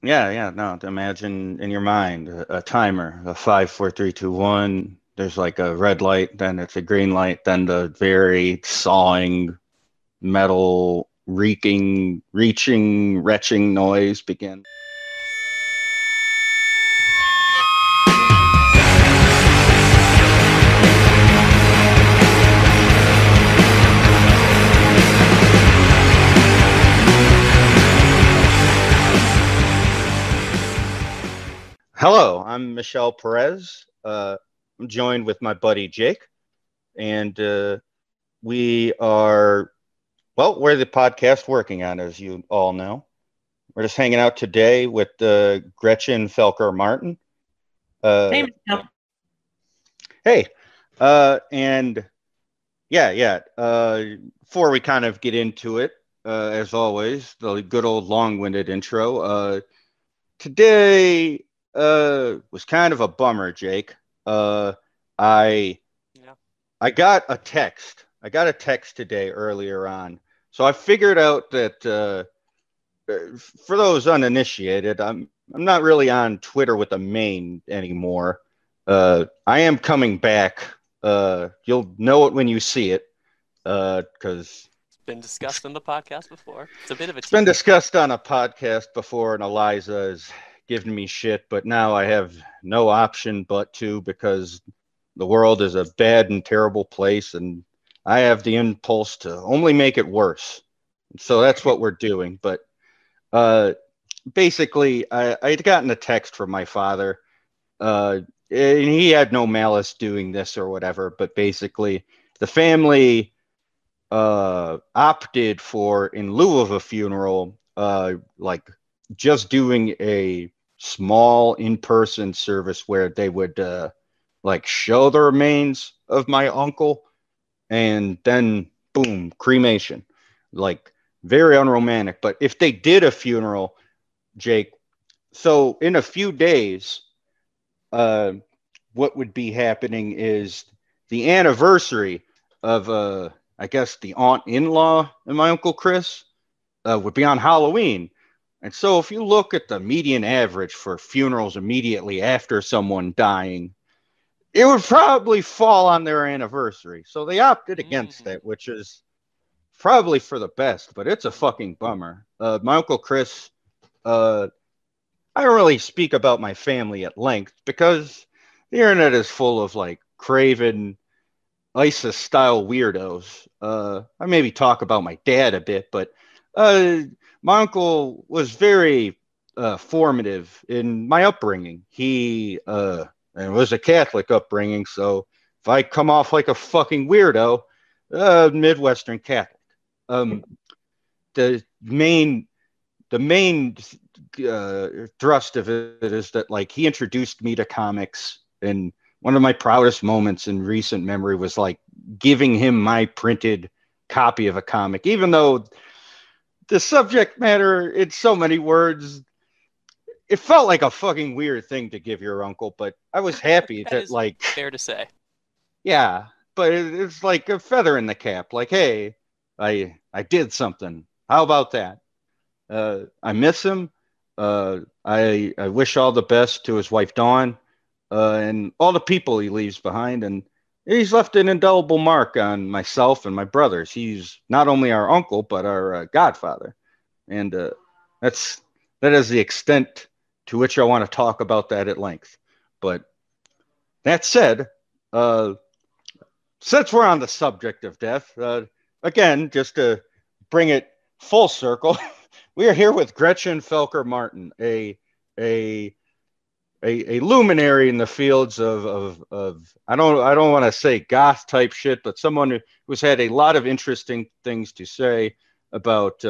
Yeah. No, imagine in your mind a timer, a 5, 4, 3, 2, 1. There's like a red light, then it's a green light, then the very sawing, metal, reeking, reaching, retching noise begins. Hello, I'm Michelle Perez. I'm joined with my buddy Jake, and we're the podcast working on, as you all know. We're just hanging out today with Gretchen Felker-Martin. Hey, Michelle. Hey, and yeah. Before we kind of get into it, as always, the good old long-winded intro. Today was kind of a bummer, Jake. I Yeah. I got a text. I got a text today earlier on. So I figured out that for those uninitiated, I'm not really on Twitter with a main anymore. I am coming back. You'll know it when you see it, because It's been discussed on the podcast before. It's a bit of a it's been teaser. discussed on a podcast before, and Eliza has given me shit, but now I have no option but to, because the world is a bad and terrible place, and I have the impulse to only make it worse. So that's what we're doing. But uh, basically, I'd gotten a text from my father, and he had no malice doing this or whatever, but basically, the family opted for, in lieu of a funeral, like just doing a small in-person service where they would like show the remains of my uncle, and then boom, cremation. Like, very unromantic. But if they did a funeral, Jake, so in a few days, uh, what would be happening is the anniversary of, I guess, the aunt-in-law and my uncle Chris would be on Halloween. And so if you look at the median average for funerals immediately after someone dying, it would probably fall on their anniversary. So they opted against that, which is probably for the best, but it's a fucking bummer. My uncle Chris, uh, I don't really speak about my family at length because the internet is full of like craven ISIS style weirdos. I maybe talk about my dad a bit, but uh, my uncle was very formative in my upbringing. He and it was a Catholic upbringing, so if I come off like a fucking weirdo, Midwestern Catholic. Um, the main thrust of it is that, like, he introduced me to comics, and one of my proudest moments in recent memory was like giving him my printed copy of a comic, even though the subject matter in so many words, it felt like a fucking weird thing to give your uncle, but I was happy That that, is like, fair to say. yeah, but it's like a feather in the cap. Like, hey, I did something. How about that? I miss him. I wish all the best to his wife Dawn, and all the people he leaves behind. And he's left an indelible mark on myself and my brothers. He's not only our uncle but our godfather, and that's that is the extent to which I want to talk about that at length. But that said, uh, since we're on the subject of death, again, just to bring it full circle, we are here with Gretchen Felker-Martin, a a luminary in the fields of I don't want to say goth type shit, but someone who's had a lot of interesting things to say about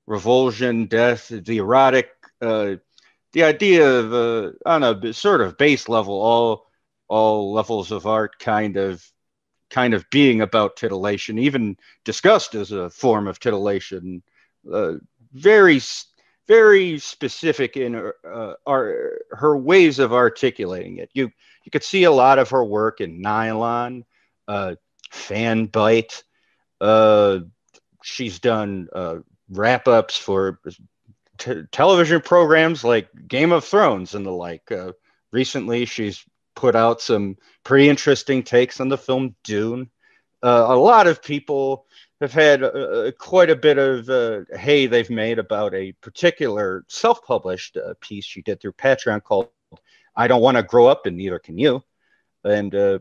revulsion, death, the erotic, the idea of on a sort of base level, all levels of art kind of being about titillation, even discussed as a form of titillation. Uh, very very specific in her ways of articulating it. You could see a lot of her work in Nylon, Fan Bite. Uh, she's done wrap ups for television programs like Game of Thrones and the like. Recently, she's put out some pretty interesting takes on the film Dune. A lot of people have had quite a bit of hay they've made about a particular self-published piece she did through Patreon called I Don't Want to Grow Up and Neither Can You. And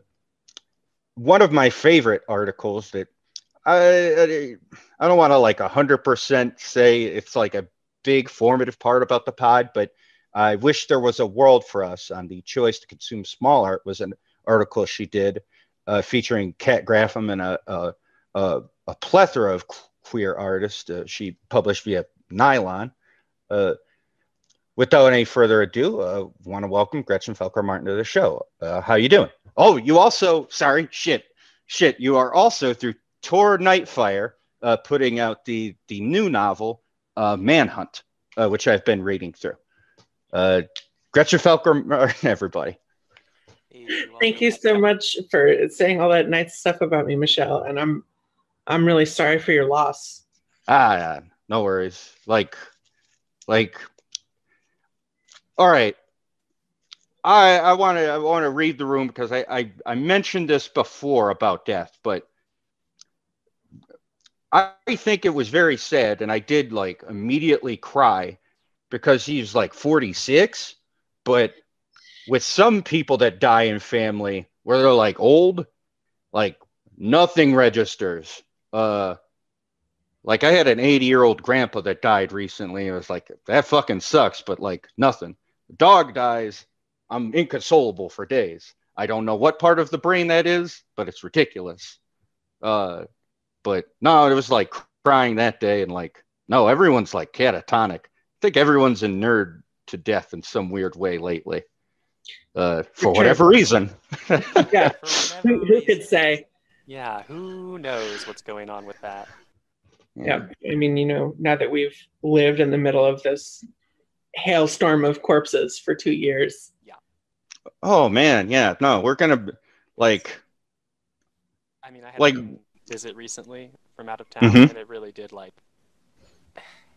one of my favorite articles that I don't want to like 100% say it's like a big formative part about the pod, but I wish there was a world for us on the choice to consume small art was an article she did featuring Kat Graffam and a plethora of queer artists she published via Nylon. Without any further ado, I want to welcome Gretchen Felker-Martin to the show. How you doing? Oh, you also, sorry, shit. You are also through Tor Nightfire putting out the new novel, Manhunt, which I've been reading through. Gretchen Felker, everybody. Thank you so much for saying all that nice stuff about me, Michelle. And I'm really sorry for your loss. Yeah, no worries. Like, all right. I want to read the room because I mentioned this before about death, but I think it was very sad, and I did like immediately cry because he's like 46, but with some people that die in family where they're like old, like nothing registers. Like I had an 80-year-old grandpa that died recently. It was like, that fucking sucks, but like nothing. The dog dies, I'm inconsolable for days. I don't know what part of the brain that is, but it's ridiculous. But no, it was like crying that day, and like, no, everyone's like catatonic. I think everyone's a nerd to death in some weird way lately. For whatever reason. Yeah, who could say? Yeah, who knows what's going on with that? Yeah, I mean, you know, now that we've lived in the middle of this hailstorm of corpses for 2 years. Yeah. Oh man, yeah. No, we're gonna like. I mean, I had like a visit recently from out of town, and it really did like.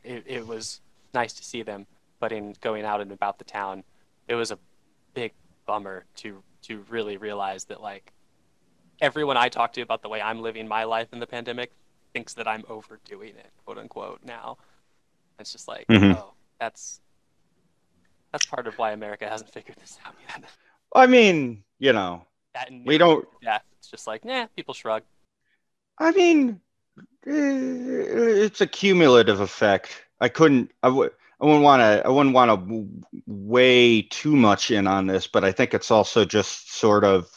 It was nice to see them, but in going out and about the town, it was a big bummer to really realize that like everyone I talk to about the way I'm living my life in the pandemic thinks that I'm overdoing it, quote unquote. Now, it's just like, oh, that's part of why America hasn't figured this out yet. I mean, you know, we don't. Yeah, it's just like, people shrug. I mean, it's a cumulative effect. I wouldn't want to weigh too much in on this, but I think it's also just sort of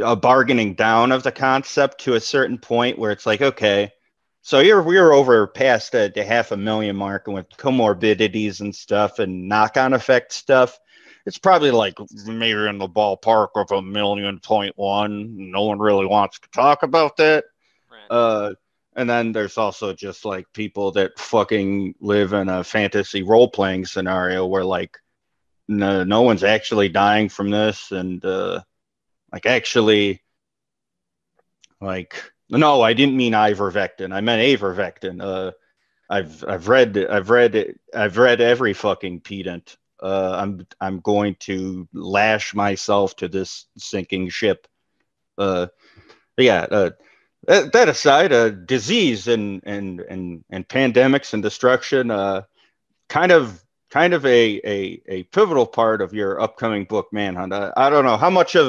a bargaining down of the concept to a certain point where it's like, okay, so we're over past the 500,000 mark, and with comorbidities and stuff and knock-on effect stuff, it's probably like maybe in the ballpark of 1.1 million. No one really wants to talk about that. Right. And then there's also just like people that fucking live in a fantasy role-playing scenario where like no one's actually dying from this, and like actually, like, no, I didn't mean ivermectin. I meant avermectin. I've read every fucking pedant. I'm going to lash myself to this sinking ship. That aside, disease and pandemics and destruction, kind of a pivotal part of your upcoming book, Manhunt. I don't know how much of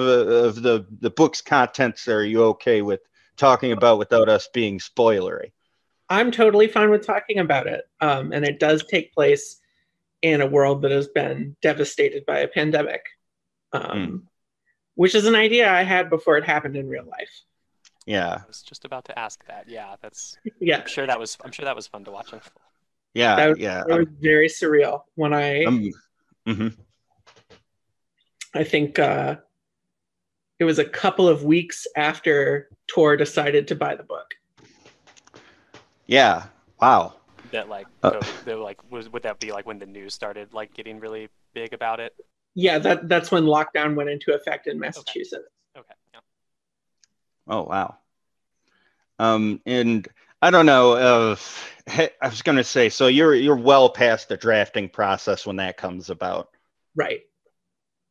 the book's contents are you okay with talking about without us being spoilery? I'm totally fine with talking about it. And it does take place in a world that has been devastated by a pandemic, which is an idea I had before it happened in real life. Yeah, I was just about to ask that. Yeah, that's. Yeah, I'm sure that was fun to watch. Yeah, it was very surreal when I think it was a couple of weeks after Tor decided to buy the book. Yeah. Wow. That like, would that be like when the news started like getting really big about it? Yeah, that's when lockdown went into effect in Massachusetts. Okay. Yeah. Oh wow. And I don't know. I was going to say, so you're well past the drafting process when that comes about. Right.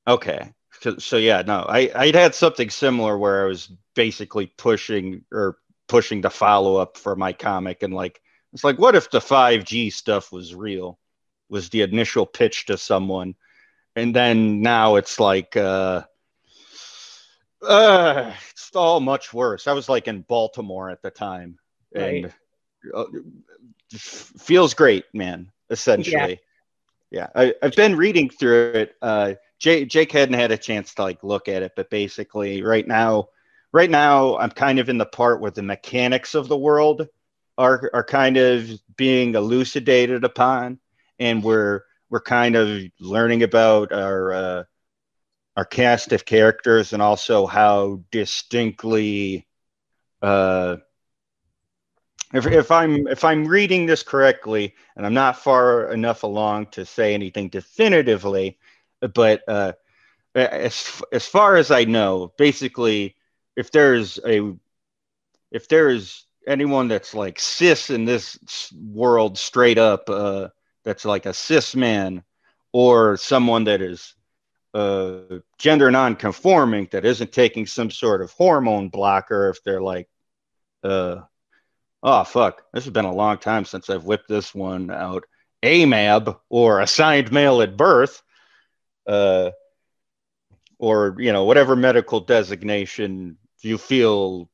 Okay. So yeah, no, I'd had something similar where I was basically pushing the follow up for my comic, and like it's like, what if the 5G stuff was real? Was the initial pitch to someone, and then now it's like it's all much worse. I was like in Baltimore at the time, Right. and feels great, man. Essentially, yeah. I've been reading through it. Jake hadn't had a chance to like look at it, but basically, right now, I'm kind of in the part where the mechanics of the world are kind of being elucidated upon, and we're kind of learning about our cast of characters and also how distinctly if I'm reading this correctly, and I'm not far enough along to say anything definitively, but as far as I know, basically, if there's anyone that's like cis in this world straight up, that's like a cis man, or someone that is gender non-conforming that isn't taking some sort of hormone blocker, if they're like oh fuck, this has been a long time since I've whipped this one out, AMAB, or assigned male at birth, or whatever medical designation you feel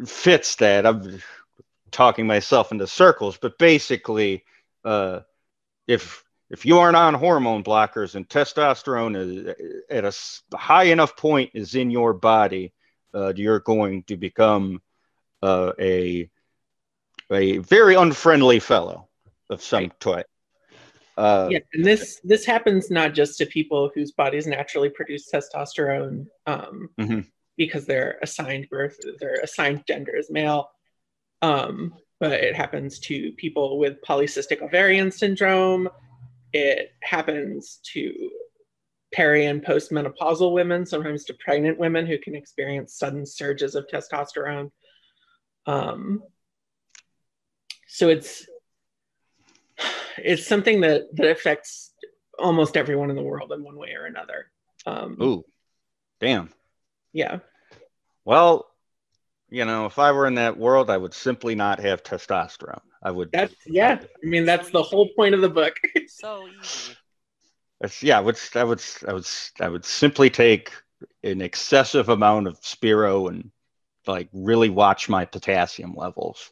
fits that. I'm talking myself into circles, but basically, if you aren't on hormone blockers and testosterone is at a high enough point is in your body, you're going to become a very unfriendly fellow of some type. Yeah, and this happens not just to people whose bodies naturally produce testosterone because they're assigned gender as male, but it happens to people with polycystic ovarian syndrome. It happens to peri and postmenopausal women, sometimes to pregnant women who can experience sudden surges of testosterone. So it's something that affects almost everyone in the world in one way or another. Ooh, damn. Yeah. Well, if I were in that world, I would simply not have testosterone. I would. I mean, that's the whole point of the book. So easy. I would simply take an excessive amount of Spiro and like really watch my potassium levels.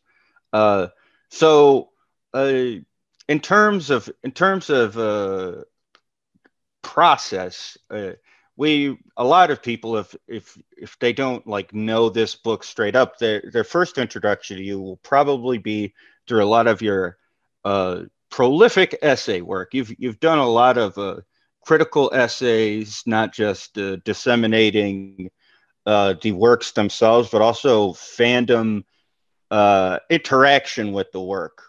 So in terms of process, a lot of people, if they don't like know this book straight up, their first introduction to you will probably be through a lot of your prolific essay work. You've done a lot of critical essays, not just disseminating the works themselves, but also fandom interaction with the work.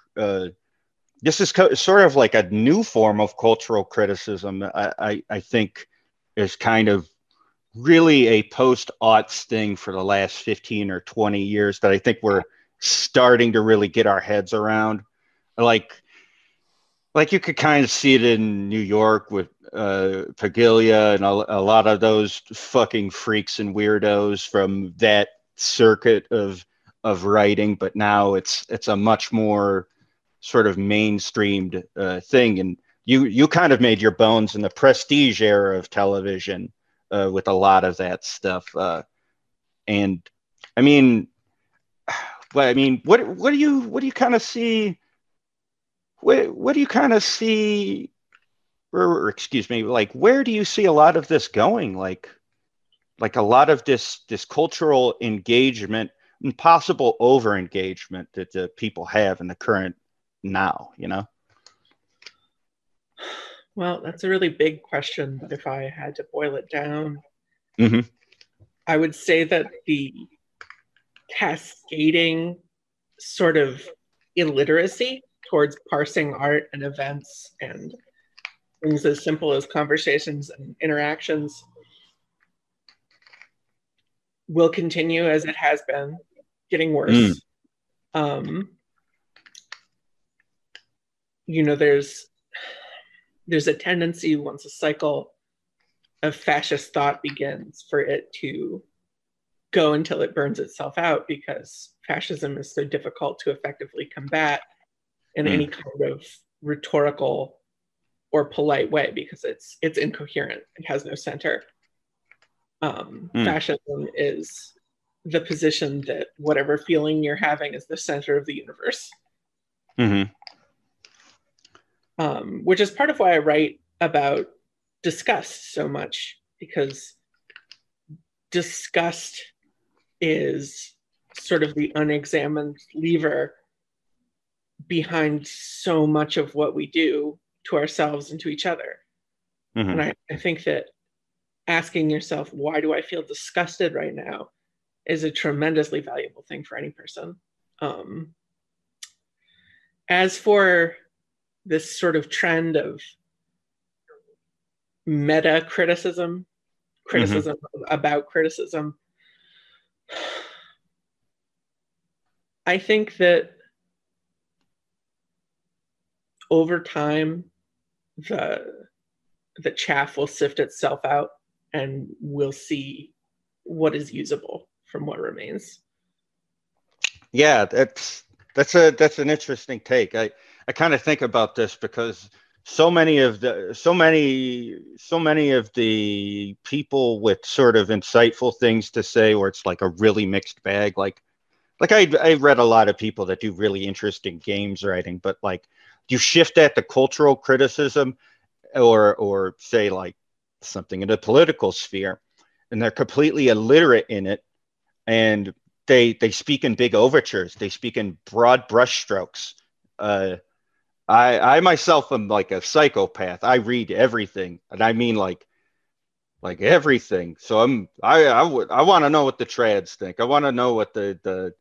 This is sort of like a new form of cultural criticism. I think is kind of really a post-aughts thing for the last 15 or 20 years that I think we're starting to really get our heads around. Like you could kind of see it in New York with Paglia and a lot of those fucking freaks and weirdos from that circuit of writing, but now it's a much more sort of mainstreamed thing. And you kind of made your bones in the prestige era of television with a lot of that stuff. And I mean, what do you kind of see? What do you kind of see? Or excuse me, like where do you see a lot of this going? Like a lot of this cultural engagement and possible over engagement that people have in the current now, Well, that's a really big question, but if I had to boil it down, mm-hmm. I would say that the cascading sort of illiteracy towards parsing art and events and things as simple as conversations and interactions will continue as it has been, getting worse. there's a tendency, once a cycle of fascist thought begins, for it to go until it burns itself out, because fascism is so difficult to effectively combat in any kind of rhetorical or polite way, because it's incoherent. It has no center. Fascism is the position that whatever feeling you're having is the center of the universe. Which is part of why I write about disgust so much, because disgust is sort of the unexamined lever behind so much of what we do to ourselves and to each other. And I think that asking yourself, why do I feel disgusted right now, is a tremendously valuable thing for any person. As for this sort of trend of meta criticism about criticism, I think that over time, the chaff will sift itself out, and we'll see what is usable from what remains. Yeah, that's an interesting take. I kind of think about this because so many of the people with sort of insightful things to say, or it's like a really mixed bag. Like I read a lot of people that do really interesting games writing, but like you shift that to cultural criticism, or say like something in the political sphere, and they're completely illiterate in it, and they speak in big overtures, they speak in broad brushstrokes. I myself am like a psychopath. I read everything, and I mean like everything. So I want to know what the trads think. I want to know what the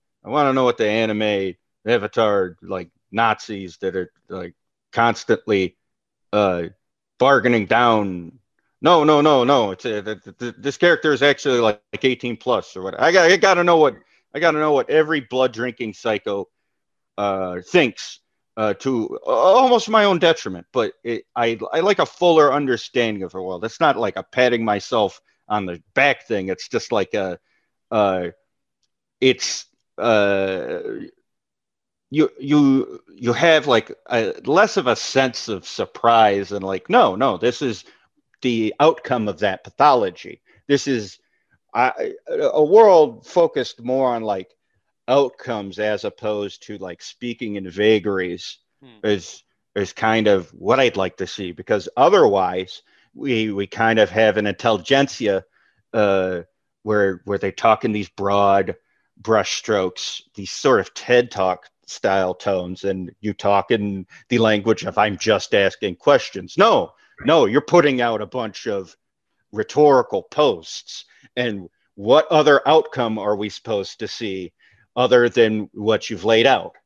anime avatar, like Nazis that are like constantly bargaining down. No. It's this character is actually like 18 plus or what. I gotta know what every blood drinking psycho thinks, to almost my own detriment. But I like a fuller understanding of the world. It's not like a patting myself on the back thing. It's just like you have like less of a sense of surprise, and like no, this is the outcome of that pathology. This is a world focused more on like outcomes as opposed to like speaking in vagaries is kind of what I'd like to see, because otherwise we kind of have an intelligentsia where they talk in these broad brushstrokes, these sort of TED Talk style tones, and you talk in the language of I'm just asking questions. No, you're putting out a bunch of rhetorical posts, and what other outcome are we supposed to see other than what you've laid out?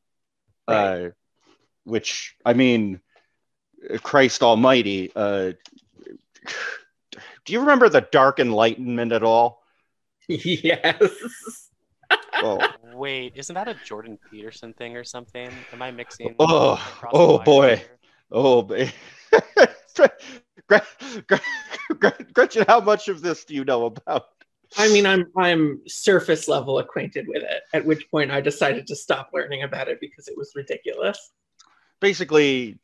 Right. Which, I mean, Christ almighty, do you remember the Dark Enlightenment at all? Yes. Oh. Wait, isn't that a Jordan Peterson thing or something? Am I mixing? Oh boy. Here? Oh, baby. Gretchen, how much of this do you know about? I mean, I'm surface level acquainted with it, at which point I decided to stop learning about it because it was ridiculous. Basically,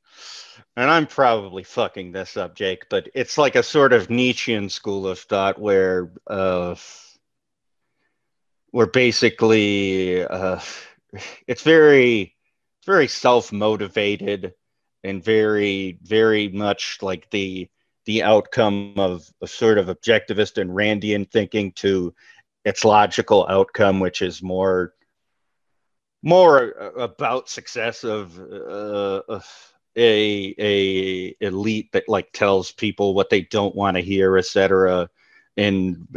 and I'm probably fucking this up, Jake, but it's like a sort of Nietzschean school of thought where basically it's very self-motivated and very, very much like the outcome of a sort of objectivist and Randian thinking to its logical outcome, which is more about success of a elite that like tells people what they don't want to hear, etc. And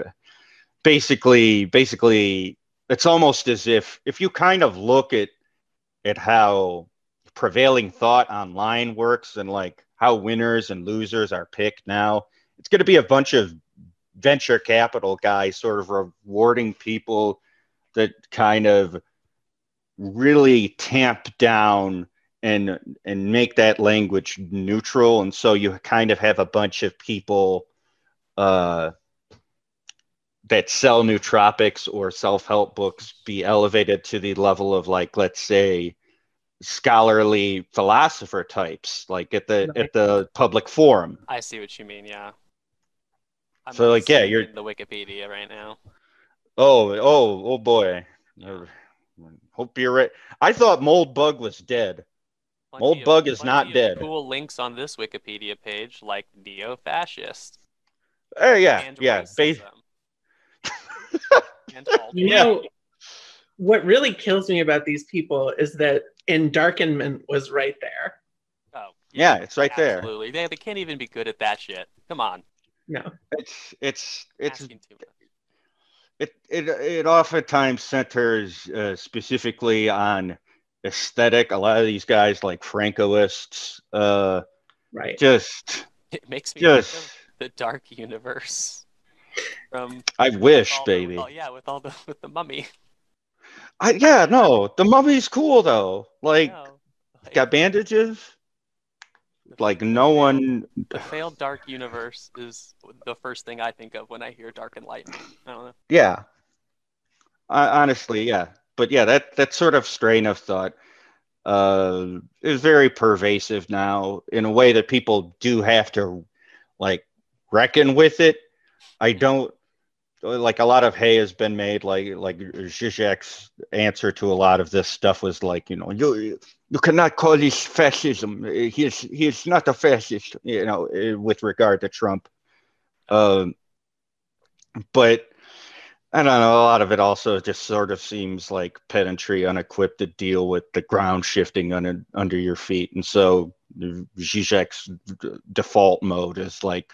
basically it's almost as if you kind of look at how prevailing thought online works and like how winners and losers are picked now, it's going to be a bunch of venture capital guys sort of rewarding people that kind of really tamp down and make that language neutral, and so you kind of have a bunch of people that sell nootropics or self-help books be elevated to the level of, like, let's say, scholarly philosopher types, like at the public forum. I see what you mean. Yeah. So like, yeah, you're in the Wikipedia right now. Oh boy. Hope you're right. I thought Moldbug was dead. Moldbug is not dead. Cool links on this Wikipedia page, like neo-fascist. Yeah, and yeah. You know, what really kills me about these people is that Endarkenment was right there. Oh, yeah, it's right there. Absolutely. They can't even be good at that shit. Come on. No. It's it oftentimes centers specifically on aesthetic. A lot of these guys, like Francoists, right? It makes me think of the Dark Universe. I wish, baby. With the Mummy. The Mummy's cool though. Like, got bandages. Like, no one. The failed Dark Universe is the first thing I think of when I hear Dark Enlightenment. I don't know. Yeah. Honestly, yeah. But yeah, that sort of strain of thought is very pervasive now, in a way that people do have to, like, reckon with it. I don't, like, a lot of hay has been made, like Zizek's answer to a lot of this stuff was like, you cannot call this fascism. He is not a fascist, with regard to Trump. But I don't know, a lot of it also just sort of seems like pedantry, unequipped to deal with the ground shifting under your feet. And so Zizek's default mode is like,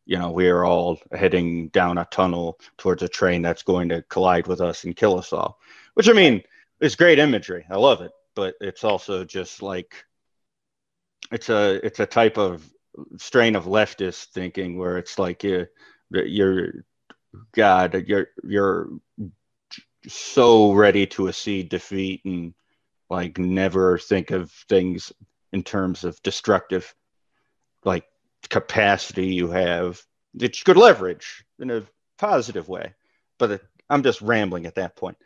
we are all heading down a tunnel towards a train that's going to collide with us and kill us all. Which, I mean, is great imagery. I love it. But it's also just like, it's a type of strain of leftist thinking where it's like, you're so ready to accede defeat and, like, never think of things in terms of destructive, like, capacity you have that you could leverage in a positive way. But I'm just rambling at that point.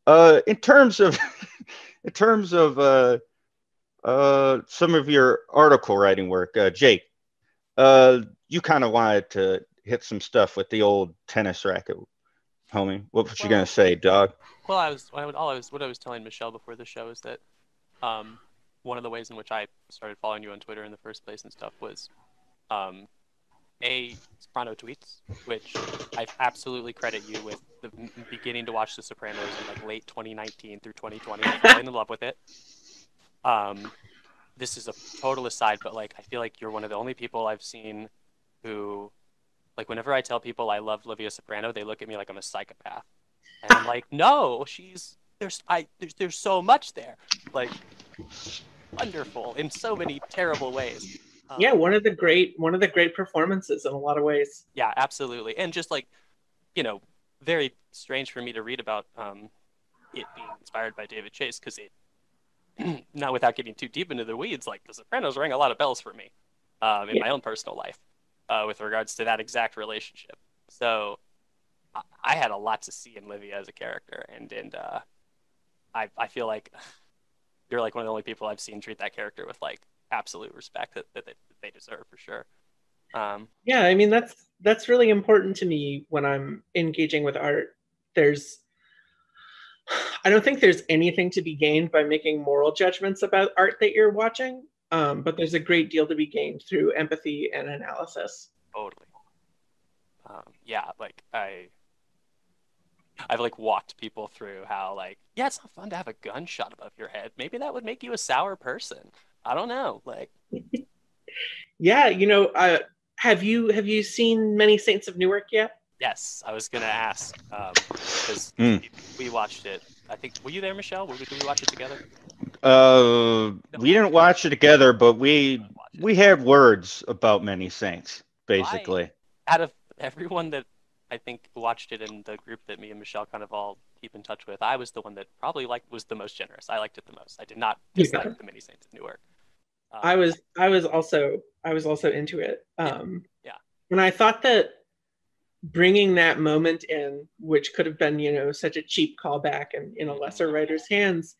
In terms of some of your article writing work, Jake, you kind of wanted to hit some stuff with the old tennis racket, homie. What was you gonna say, dog? Well, what I was telling Michelle before the show is that one of the ways in which I started following you on Twitter in the first place and stuff was Soprano tweets, which I absolutely credit you with the beginning to watch The Sopranos in, like, late 2019 through 2020, falling in love with it. This is a total aside, but, like, I feel like you're one of the only people I've seen who, like, whenever I tell people I love Livia Soprano, they look at me like I'm a psychopath, and I'm like, no, there's so much there, like, wonderful in so many terrible ways. Yeah, one of the great performances in a lot of ways. Yeah, absolutely. And just, like, very strange for me to read about it being inspired by David Chase, because it, not without getting too deep into the weeds, like, The Sopranos rang a lot of bells for me in my own personal life with regards to that exact relationship. So I had a lot to see in Livia as a character, and I feel like you're, like, one of the only people I've seen treat that character with, like, absolute respect that they deserve, for sure. Yeah, I mean, that's really important to me when I'm engaging with art. I don't think there's anything to be gained by making moral judgments about art that you're watching, but there's a great deal to be gained through empathy and analysis. Totally. Yeah, like, I've, like, walked people through how, like, yeah, it's not fun to have a gun shot above your head. Maybe that would make you a sour person. I don't know, like. Yeah, have you seen Many Saints of Newark yet? Yes, I was gonna ask because we watched it. I think, were you there, Michelle? Did we watch it together? We didn't watch it together, but we had words about Many Saints, basically. Out of everyone that I think watched it in the group that me and Michelle kind of all keep in touch with, I was the one that probably was the most generous. I liked it the most. I did not dislike the Many Saints of Newark. I was also into it. Yeah. And I thought that bringing that moment in, which could have been, you know, such a cheap callback and in a lesser writer's hands,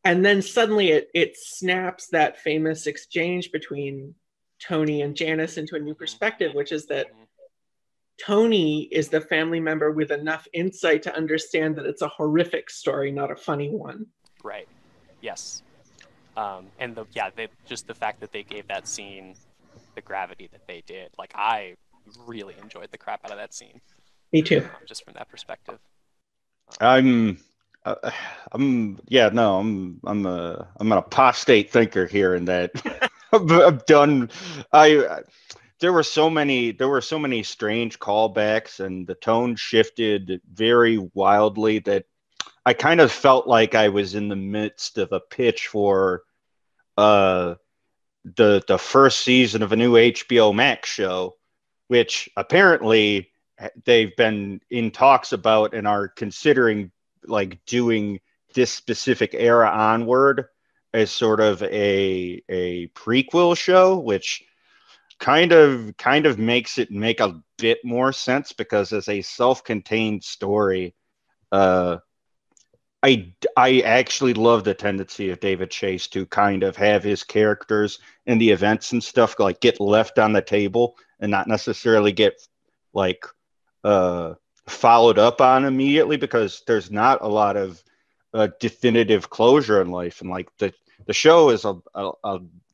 and then suddenly it snaps that famous exchange between Tony and Janice into a new perspective, which is that Tony is the family member with enough insight to understand that it's a horrific story, not a funny one. Right. Yes. And just the fact that they gave that scene the gravity that they did, like, I really enjoyed the crap out of that scene. Me too. Just from that perspective. I'm an apostate thinker here in that I'm done. There were so many strange callbacks, and the tone shifted very wildly that I kind of felt like I was in the midst of a pitch for the first season of a new HBO Max show, which apparently they've been in talks about and are considering like doing this specific era onward as sort of a prequel show, which kind of makes it make a bit more sense, because as a self-contained story, I actually love the tendency of David Chase to kind of have his characters and the events and stuff like get left on the table and not necessarily get like followed up on immediately, because there's not a lot of definitive closure in life. And like the show is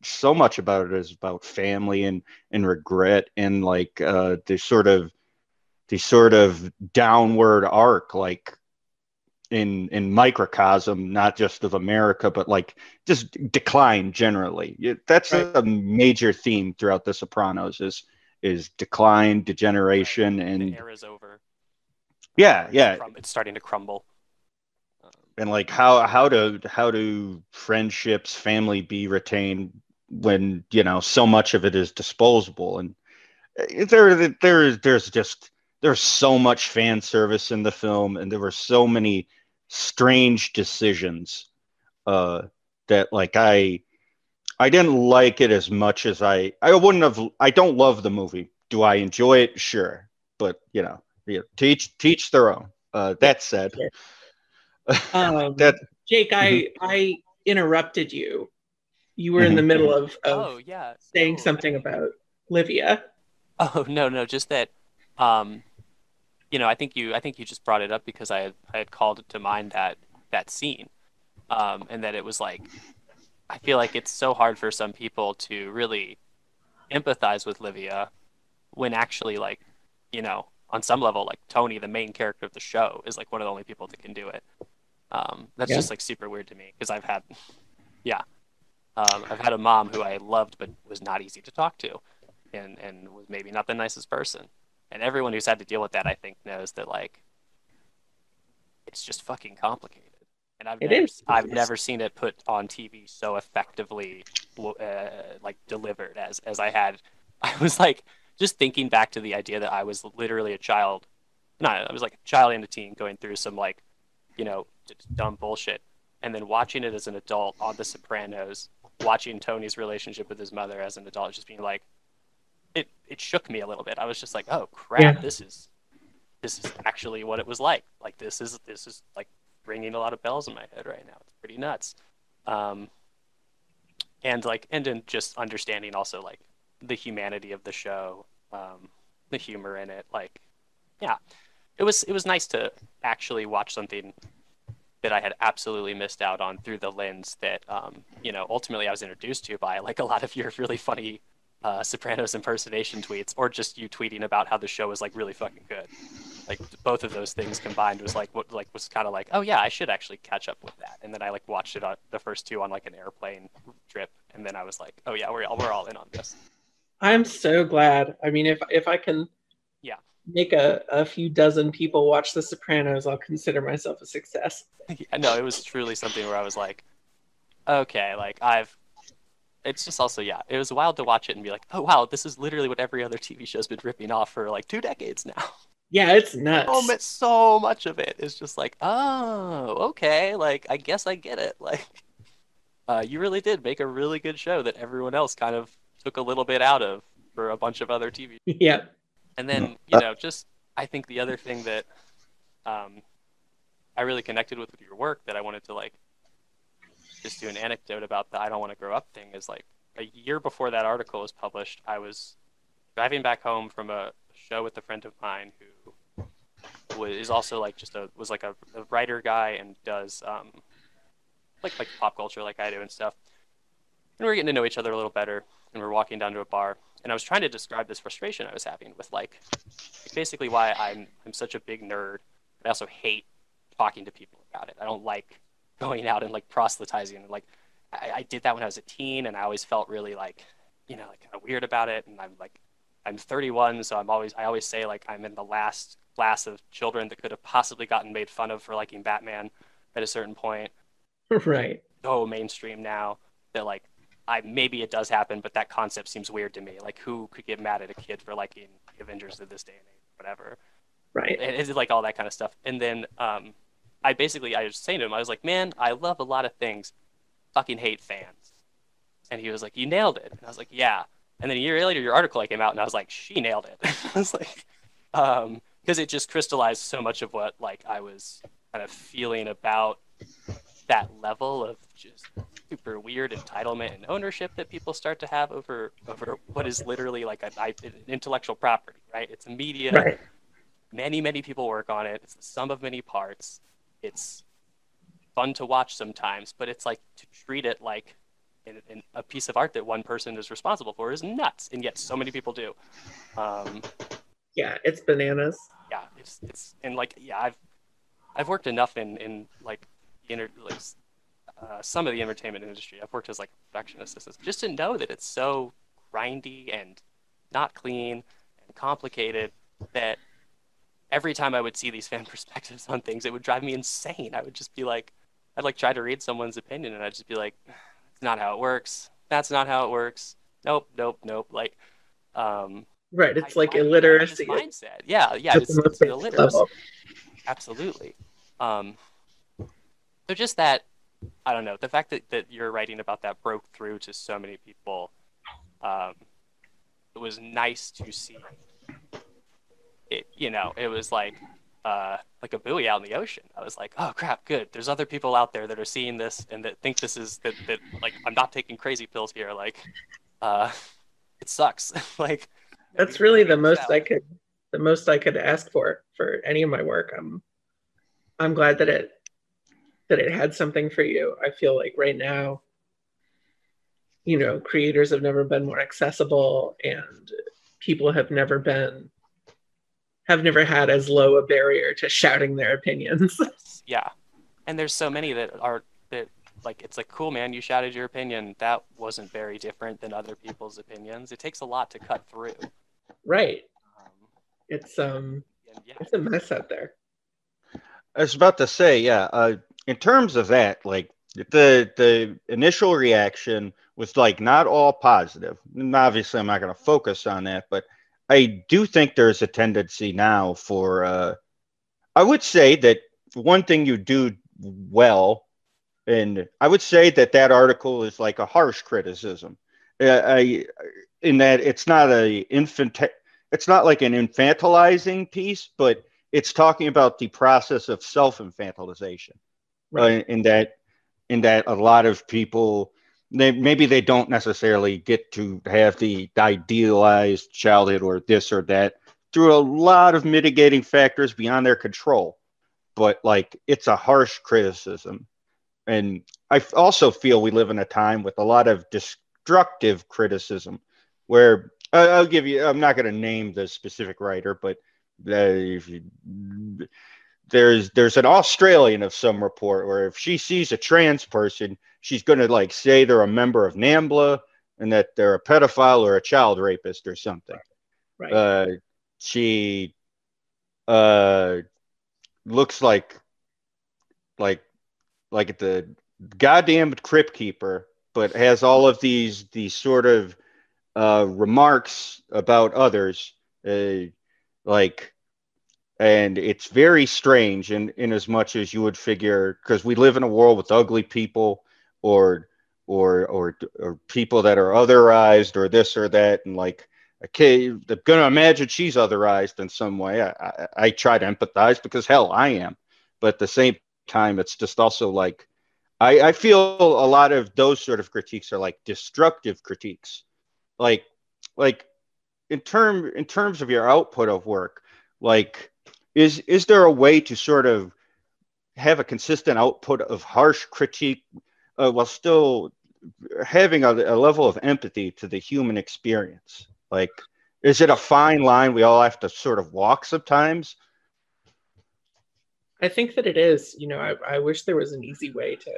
so much about it is about family and regret and like the sort of downward arc, like in microcosm, not just of America, but like just decline generally. That's right. A major theme throughout The Sopranos is decline, degeneration, right. And the era's over. Yeah. It's starting to crumble. And like how do friendships, family be retained when, you know, so much of it is disposable? And there's so much fan service in the film, and there were so many strange decisions that like I didn't like it as much as I wouldn't have. I don't love the movie. Do I enjoy it? Sure, but you know, teach their own. That said, Jake, I interrupted you. You were in the middle of saying something about Livia. Oh no, just that. You know, I think you just brought it up because I had called to mind that scene, and that it was like, I feel like it's so hard for some people to really empathize with Livia when actually, like, you know, on some level, like Tony, the main character of the show, is like one of the only people that can do it. That's just like super weird to me, because I've had a mom who I loved but was not easy to talk to, and was maybe not the nicest person. And everyone who's had to deal with that, I think, knows that, like, it's just fucking complicated. And I've never seen it put on TV so effectively, like, delivered as I had. I was, like, just thinking back to the idea that I was literally a child. No, I was, like, a child and a teen going through some, like, you know, just dumb bullshit. And then watching it as an adult on The Sopranos, watching Tony's relationship with his mother as an adult, just being like, it shook me a little bit. I was just like, oh crap, this is actually what it was like. Like this is like ringing a lot of bells in my head right now. It's pretty nuts. And then just understanding also like the humanity of the show, the humor in it. Like, yeah, it was nice to actually watch something that I had absolutely missed out on through the lens that, you know, ultimately I was introduced to by like a lot of your really funny Sopranos impersonation tweets, or just you tweeting about how the show is like really fucking good. Like both of those things combined was like what like was kind of like, oh yeah, I should actually catch up with that. And then I like watched it on the first two on like an airplane trip, and then I was like, oh yeah, we're all in on this. I'm so glad. I mean, if I can make a few dozen people watch The Sopranos, I'll consider myself a success. Yeah, no, it was truly something where I was like, okay, like it's just also, it was wild to watch it and be like, oh, wow, this is literally what every other TV show's been ripping off for like 2 decades now. Yeah, it's nuts. So much of it is just like, oh, okay, like, I guess I get it. Like, you really did make a really good show that everyone else kind of took a little bit out of for a bunch of other TV. Yeah. And then, just I think the other thing that I really connected with your work that I wanted to like just do an anecdote about the I don't want to grow up thing is like a year before that article was published, I was driving back home from a show with a friend of mine who is also like was like a writer guy and does like pop culture like I do and stuff. And we're getting to know each other a little better, and we're walking down to a bar, and I was trying to describe this frustration I was having with like basically why I'm such a big nerd. I also hate talking to people about it. I don't like going out and like proselytizing. And like I did that when I was a teen, and I always felt really like, like kind of weird about it. And I'm 31, so I always say like I'm in the last class of children that could have possibly gotten made fun of for liking Batman at a certain point. Right. So mainstream now that like maybe it does happen, but that concept seems weird to me. Like who could get mad at a kid for liking the Avengers of this day and age, whatever. Right. It's like all that kind of stuff. And then I was saying to him, I was like, man, I love a lot of things. Fucking hate fans. And he was like, you nailed it. And I was like, yeah. And then a year later, your article came out, and I was like, she nailed it. I was like, because it just crystallized so much of what like I was kind of feeling about that level of just super weird entitlement and ownership that people start to have over what is literally like an intellectual property, right? It's a media. Right. Many people work on it. It's the sum of many parts. It's fun to watch sometimes, but it's like to treat it like in a piece of art that one person is responsible for is nuts, and yet so many people do. Yeah, it's bananas. Yeah, it's and like I've worked enough in like some of the entertainment industry. I've worked as like a production assistant just to know that it's so grindy and not clean and complicated that every time I would see these fan perspectives on things, it would drive me insane. I would just be like, I'd like try to read someone's opinion, and I'd just be like, it's not how it works. That's not how it works. Nope. Like, right. It's like illiteracy. Mindset. Yeah. It's illiteracy. Absolutely. So just that, I don't know, the fact that you're writing about that broke through to so many people. It was nice to see. It, it was like a buoy out in the ocean. I was like, oh crap, good. There's other people out there that are seeing this and that think this is that like I'm not taking crazy pills here. Like, it sucks. Like, that's really the most I could ask for any of my work. I'm glad that it had something for you. I feel like right now, creators have never been more accessible, and people have never had as low a barrier to shouting their opinions. Yeah. And there's so many that like, it's like, cool, man, you shouted your opinion. That wasn't very different than other people's opinions. It takes a lot to cut through. Right. It's a mess out there. I was about to say, yeah, in terms of that, like the initial reaction was like not all positive. And obviously I'm not going to focus on that, but I do think there's a tendency now for, I would say that one thing you do well, and I would say that article is like a harsh criticism. In that it's not it's not like an infantilizing piece, but it's talking about the process of self-infantilization. Right. In that a lot of people, maybe they don't necessarily get to have the idealized childhood or this or that through a lot of mitigating factors beyond their control. But like, it's a harsh criticism. And I also feel we live in a time with a lot of destructive criticism where I'll give you, I'm not going to name the specific writer, but there's an Australian of some report where if she sees a trans person, she's going to like say they're a member of NAMBLA and that they're a pedophile or a child rapist or something. Right. She looks like the goddamn crypt keeper, but has all of these sort of remarks about others, and it's very strange in as much as you would figure, because we live in a world with ugly people or or people that are otherized or this or that, and like, okay, they're gonna imagine she's otherized in some way. I try to empathize because hell, I am, but at the same time, it's just also like I feel a lot of those sort of critiques are like destructive critiques, like in terms of your output of work, like is there a way to sort of have a consistent output of harsh critique while still having a level of empathy to the human experience? Like, is it a fine line we all have to sort of walk sometimes? I think that it is. You know, I wish there was an easy way to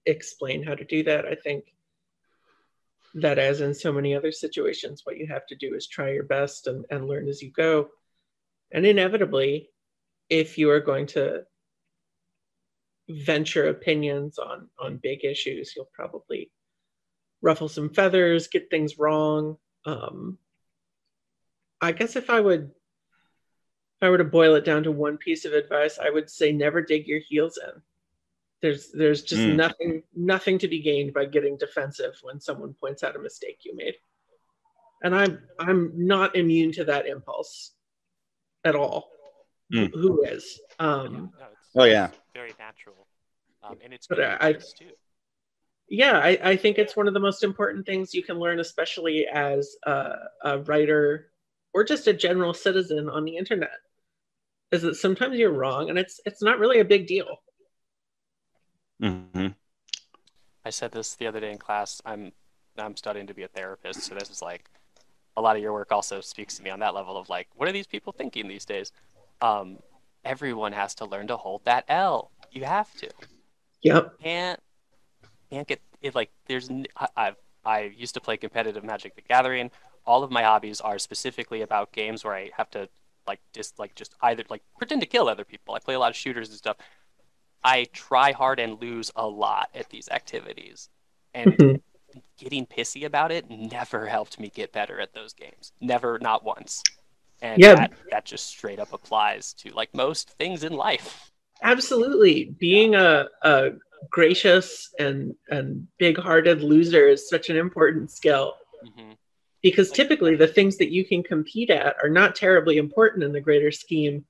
explain how to do that. I think that, as in so many other situations, what you have to do is try your best and learn as you go. And inevitably, if you are going to venture opinions on big issues, you'll probably ruffle some feathers, get things wrong. I guess if I were to boil it down to one piece of advice, I would say never dig your heels in. There's just nothing to be gained by getting defensive when someone points out a mistake you made. And I'm not immune to that impulse at all. Who is? No, it's very natural, and it's good too. Yeah, I think it's one of the most important things you can learn, especially as a writer or just a general citizen on the internet, is that sometimes you're wrong, and it's not really a big deal. Mm-hmm. I said this the other day in class. I'm studying to be a therapist, so this is like a lot of your work also speaks to me on that level of like, what are these people thinking these days? Everyone has to learn to hold that L. You have to. Yep. Can't get it. Like I used to play competitive Magic the Gathering. All of my hobbies are specifically about games where I have to just either pretend to kill other people. I play a lot of shooters and stuff. I try hard and lose a lot at these activities, and getting pissy about it never helped me get better at those games. Never, not once. And that just straight up applies to like most things in life. Absolutely. Being a gracious and big-hearted loser is such an important skill. Mm-hmm. Because typically the things that you can compete at are not terribly important in the greater scheme,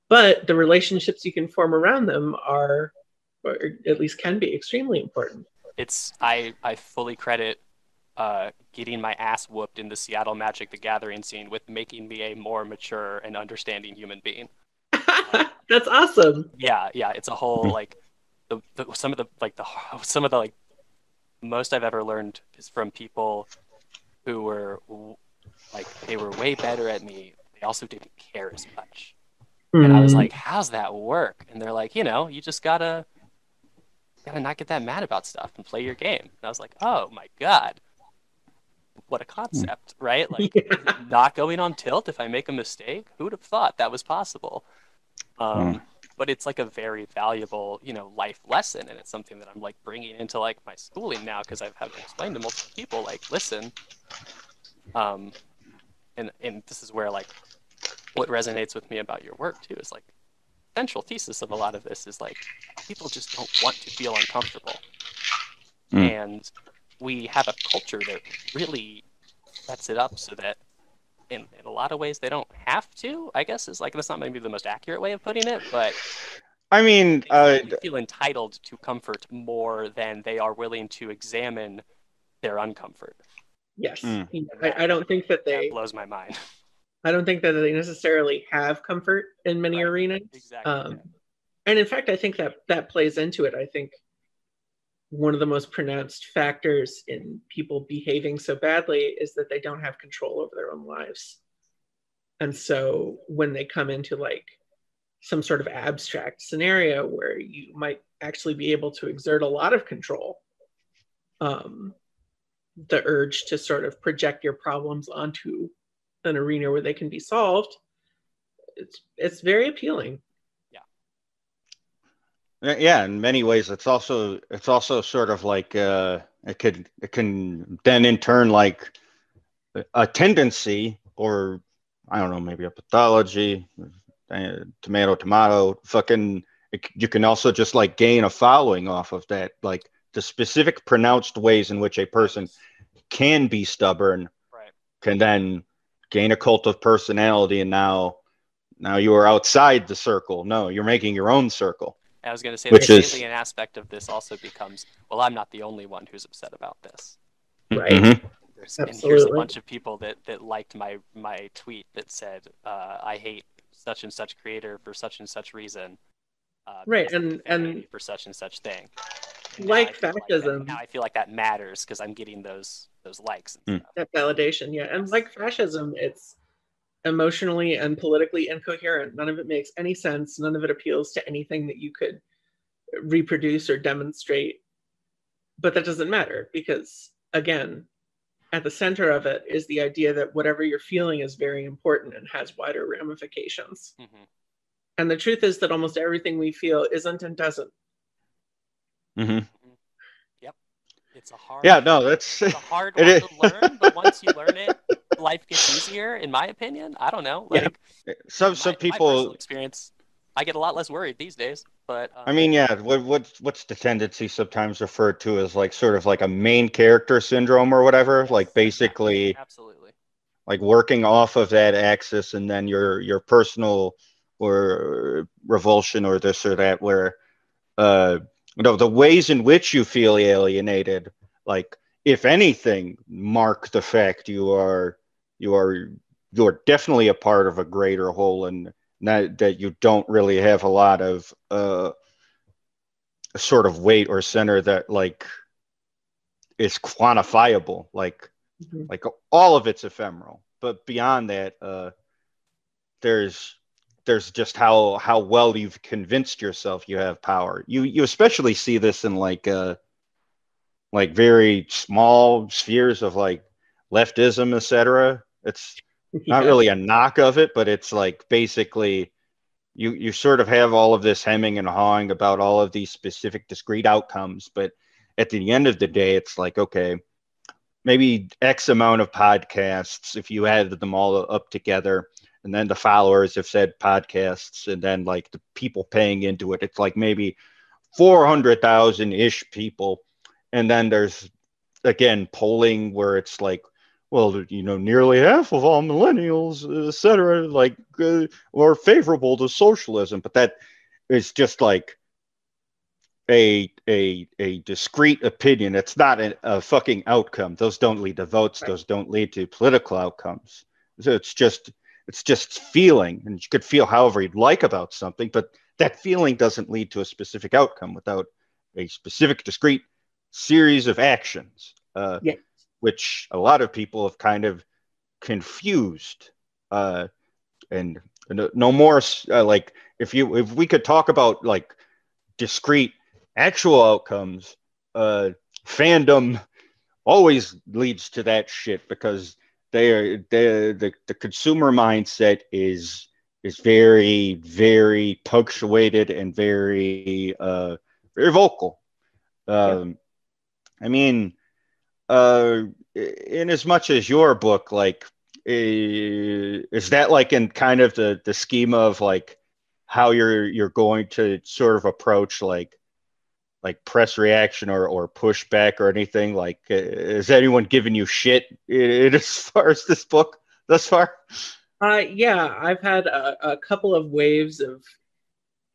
but the relationships you can form around them are, or at least can be, extremely important. I fully credit getting my ass whooped in the Seattle Magic the Gathering scene with making me a more mature and understanding human being. That's awesome. Yeah, it's a whole like some of the most I've ever learned is from people who were like, they were way better at me. They also didn't care as much. And I was like, how's that work? And they're like, you just gotta not get that mad about stuff and play your game. And I was like, oh my God, what a concept, right? Like not going on tilt if I make a mistake. Who'd have thought that was possible? But it's like a very valuable, life lesson. And it's something that I'm like bringing into like my schooling now, because I've had to explain to multiple people, like, listen, and this is where like what resonates with me about your work too is like central thesis of a lot of this is like people just don't want to feel uncomfortable, and we have a culture that really sets it up so that in a lot of ways they don't have to, I guess, is like, that's not maybe the most accurate way of putting it, but I mean, they feel entitled to comfort more than they are willing to examine their uncomfort. Yes. I don't think that that blows my mind. I don't think that they necessarily have comfort in many arenas. Exactly. And in fact, I think that plays into it. I think one of the most pronounced factors in people behaving so badly is that they don't have control over their own lives. And so when they come into like some sort of abstract scenario where you might actually be able to exert a lot of control, the urge to sort of project your problems onto an arena where they can be solved, it's very appealing. Yeah, in many ways, it's also sort of like it can then in turn like a tendency, or I don't know, maybe a pathology, tomato, fucking. You can also just like gain a following off of that, like the specific pronounced ways in which a person can be stubborn, right, can then gain a cult of personality, and now you are outside the circle. No, you're making your own circle. I was going to say Which the is- salient aspect of this also becomes, well, I'm not the only one who's upset about this. Right. Mhm. And here's a Absolutely. bunch of people that liked my tweet that said, I hate such and such creator for such and such reason. Right, because they and hate me for such and such thing. And like now I feel fascism, now I feel like that matters because I'm getting those likes and stuff. that validation, yeah. And like fascism, it's emotionally and politically incoherent. None of it makes any sense. None of it appeals to anything that you could reproduce or demonstrate. But that doesn't matter because, again, at the center of it is the idea that whatever you're feeling is very important and has wider ramifications. Mm-hmm. And the truth is that almost everything we feel isn't and doesn't. Mm-hmm. Yep. It's a hard that's it's a hard one to learn, but once you learn it, life gets easier, in my opinion. I don't know. Like some my people personal experience, I get a lot less worried these days. But I mean, yeah, what's the tendency sometimes referred to as like sort of like a main character syndrome or whatever, yes, like basically absolutely. like working off of that axis, and then your personal or revulsion or this or that, where the ways in which you feel alienated, like if anything, mark the fact you're definitely a part of a greater whole, and that you don't really have a lot of sort of weight or center that like is quantifiable, like all of it's ephemeral, but beyond that, there's just how well you've convinced yourself you have power. You especially see this in like very small spheres of like leftism, etc. It's not really a knock of it, but it's like basically you sort of have all of this hemming and hawing about all of these specific discrete outcomes, but at the end of the day, it's like, okay, maybe X amount of podcasts, if you added them all up together, and then the followers have said podcasts, and then like the people paying into it, it's like maybe 400,000-ish people. And then there's, again, polling where it's like, well, nearly half of all millennials, et cetera, like are favorable to socialism. But that is just like a discrete opinion. It's not a fucking outcome. Those don't lead to votes. Right. Those don't lead to political outcomes. So it's just feeling, and you could feel however you'd like about something, but that feeling doesn't lead to a specific outcome without a specific discrete series of actions, which a lot of people have kind of confused. And no more like if we could talk about like discrete actual outcomes, fandom always leads to that shit, because the consumer mindset is very, very punctuated and very very vocal. I mean, in as much as your book, like, is that like in kind of the schema of like how you're going to sort of approach like press reaction or pushback or anything? Like, is anyone giving you shit as far as this book thus far? Yeah, I've had a couple of waves of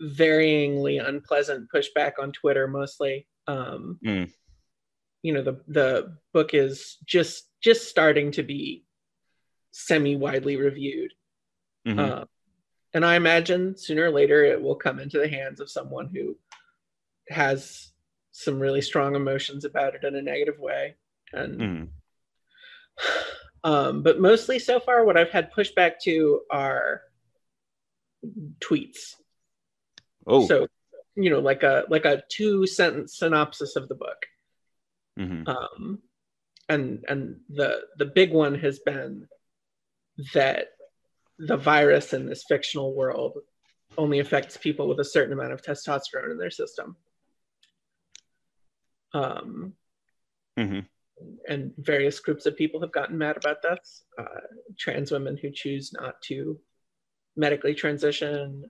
varyingly unpleasant pushback on Twitter, mostly. The book is just starting to be semi-widely reviewed. And I imagine sooner or later it will come into the hands of someone who has some really strong emotions about it in a negative way. And but mostly so far what I've had pushback to are tweets. So like a 2-sentence synopsis of the book. And the big one has been that the virus in this fictional world only affects people with a certain amount of testosterone in their system. And various groups of people have gotten mad about this. Trans women who choose not to medically transition,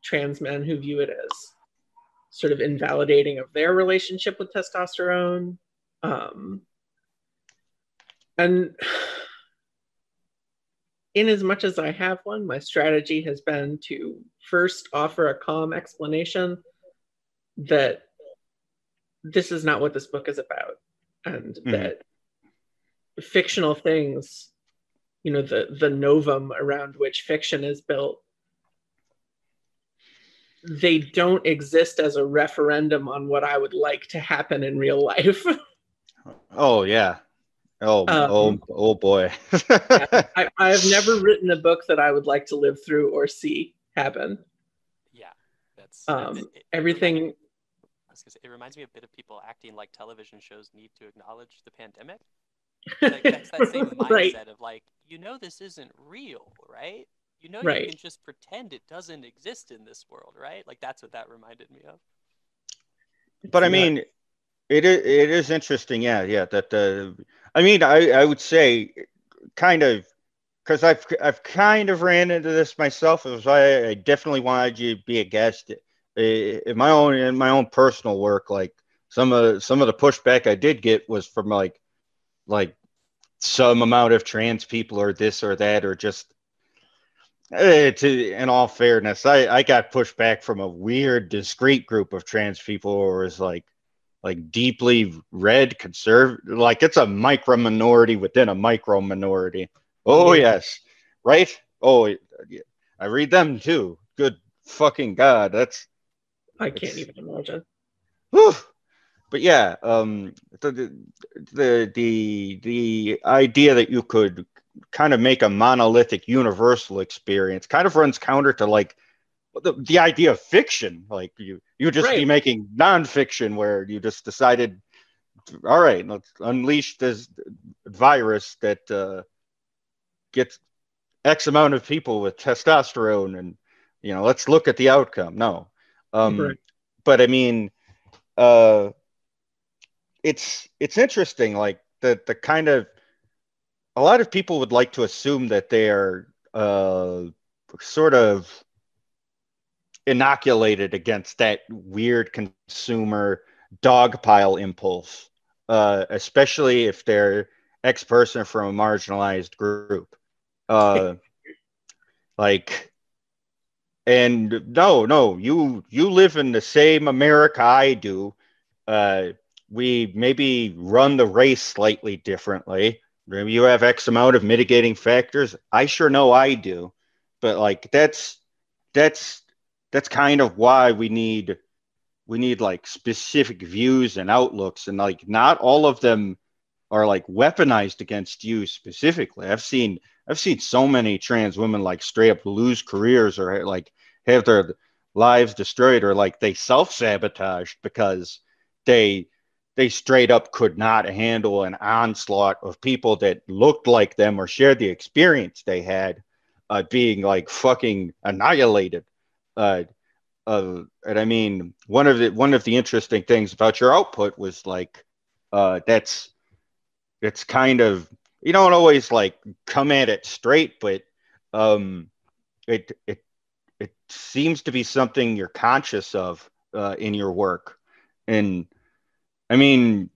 trans men who view it as sort of invalidating of their relationship with testosterone. And in as much as I have one, my strategy has been to first offer a calm explanation that this is not what this book is about, and that fictional things, you know, the novum around which fiction is built, they don't exist as a referendum on what I would like to happen in real life. Oh yeah. Oh boy. I have never written a book that I would like to live through or see happen. Yeah, that's everything. It reminds me a bit of people acting like television shows need to acknowledge the pandemic. Like, that's that same mindset right. of like, you know, this isn't real, right? You know, right. You can just pretend it doesn't exist in this world, right? Like, that's what that reminded me of. But I mean, it is interesting, yeah. That I mean, I would say, kind of, because I've kind of ran into this myself. It was why I definitely wanted you to be a guest in my own personal work. Like some of the pushback I did get was from like some amount of trans people or this or that, or just in all fairness, I got pushed back from a weird discrete group of trans people, or was like deeply red conservative, like it's a micro minority within a micro minority. Oh yes, right. Oh, yeah. I read them too. Good fucking God, I can't even imagine. Whew. But yeah, the idea that you could kind of make a monolithic universal experience kind of runs counter to like the idea of fiction. Like you just be making nonfiction where you just decided, all right, let's unleash this virus that gets X amount of people with testosterone, and you know, let's look at the outcome. No, but I mean, it's interesting, like the kind of, a lot of people would like to assume that they are sort of inoculated against that weird consumer dogpile impulse, especially if they're ex-person from a marginalized group. Like, and no, you live in the same America I do. We maybe run the race slightly differently. Maybe you have X amount of mitigating factors. I sure know I do. But like that's kind of why we need like specific views and outlooks, and like not all of them are like weaponized against you specifically. I've seen so many trans women like straight up lose careers, or like have their lives destroyed, or like they self-sabotaged because they straight up could not handle an onslaught of people that looked like them or shared the experience they had, being like fucking annihilated. And I mean, one of the interesting things about your output was like, it's kind of, you don't always like come at it straight, but it seems to be something you're conscious of in your work. And I mean,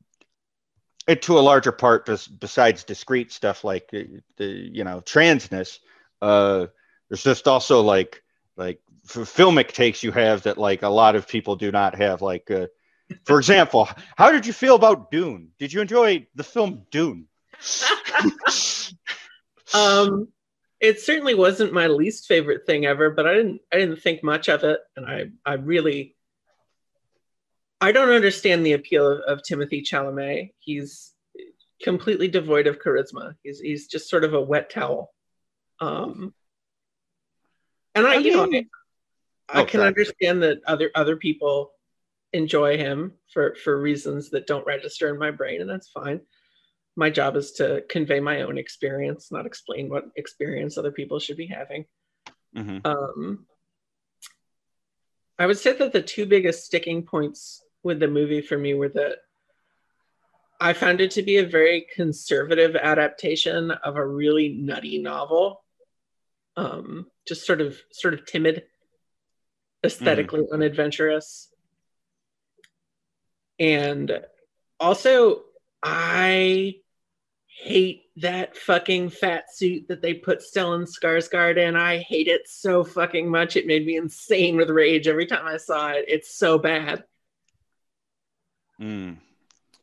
to a larger part, besides discrete stuff like the you know, transness, there's just also like filmic takes you have that like a lot of people do not have. Like, for example, how did you feel about Dune? Did you enjoy the film Dune? It certainly wasn't my least favorite thing ever, but I didn't think much of it, and I don't understand the appeal of Timothy Chalamet. He's completely devoid of charisma. He's just sort of a wet towel. And I can understand that other people enjoy him for reasons that don't register in my brain, and that's fine. My job is to convey my own experience, not explain what experience other people should be having. Mm-hmm. I would say that the two biggest sticking points with the movie for me were that I found it to be a very conservative adaptation of a really nutty novel. Just sort of timid, aesthetically unadventurous. And also, I hate that fucking fat suit that they put Stellan Skarsgård in. I hate it so fucking much. It made me insane with rage every time I saw it. It's so bad.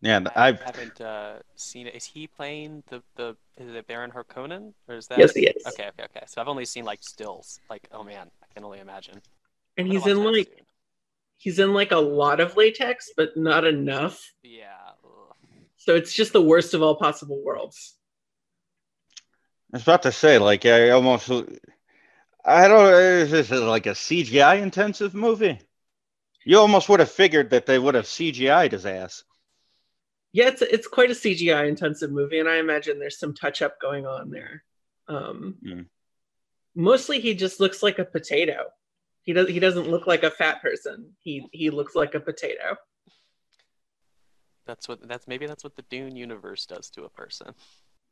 Yeah, I haven't seen it. Is he playing is it Baron Harkonnen, or is that? Yes, he is. Okay. So I've only seen like stills. Like, oh man, I can only imagine. And he's in like a lot of latex, but not enough. Yeah. Ugh. So it's just the worst of all possible worlds. I was about to say, like, I don't. Is this like a CGI intensive movie? You almost would have figured that they would have CGI'd his ass. Yeah, it's quite a CGI intensive movie, and I imagine there's some touch up going on there. Mostly, he just looks like a potato. He doesn't look like a fat person. He looks like a potato. Maybe that's what the Dune universe does to a person.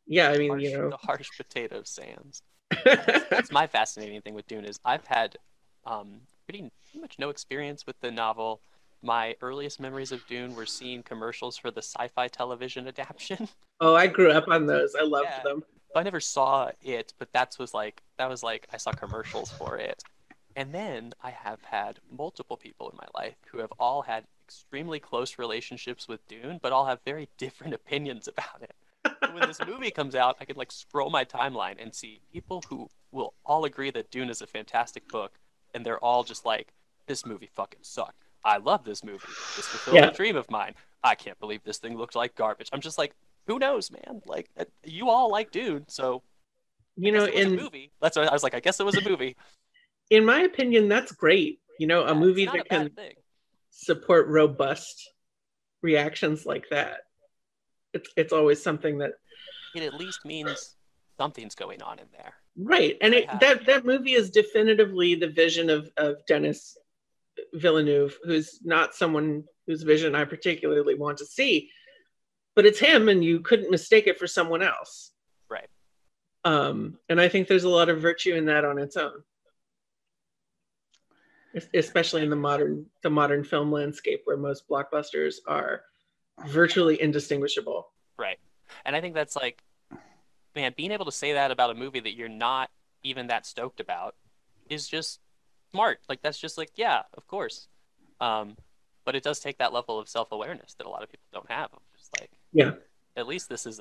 Yeah, I mean, the harsh potato sands. That's my fascinating thing with Dune is I've had pretty much no experience with the novel. My earliest memories of Dune were seeing commercials for the sci-fi television adaptation. Oh, I grew up on those. I loved them. I never saw it, but that was like I saw commercials for it. And then I have had multiple people in my life who have all had extremely close relationships with Dune, but all have very different opinions about it. When this movie comes out, I could like scroll my timeline and see people who will all agree that Dune is a fantastic book, and they're all just like, this movie fucking sucked. I love this movie. This fulfilled a dream of mine. I can't believe this thing looked like garbage. I'm just like, who knows, man? Like, you all like Dune, so in a movie. That's what I was like. I guess it was a movie. In my opinion, that's great. A movie that can support robust reactions like that. It's always something that it at least means something's going on in there. Right, and that movie is definitively the vision of Denis Villeneuve, who's not someone whose vision I particularly want to see, but it's him, and you couldn't mistake it for someone else. Right. And I think there's a lot of virtue in that on its own, especially in the modern film landscape where most blockbusters are virtually indistinguishable. Right. And I think that's like, man, being able to say that about a movie that you're not even that stoked about is just smart. Like, that's just like, yeah, of course. But it does take that level of self-awareness that a lot of people don't have. Just like, yeah, at least this is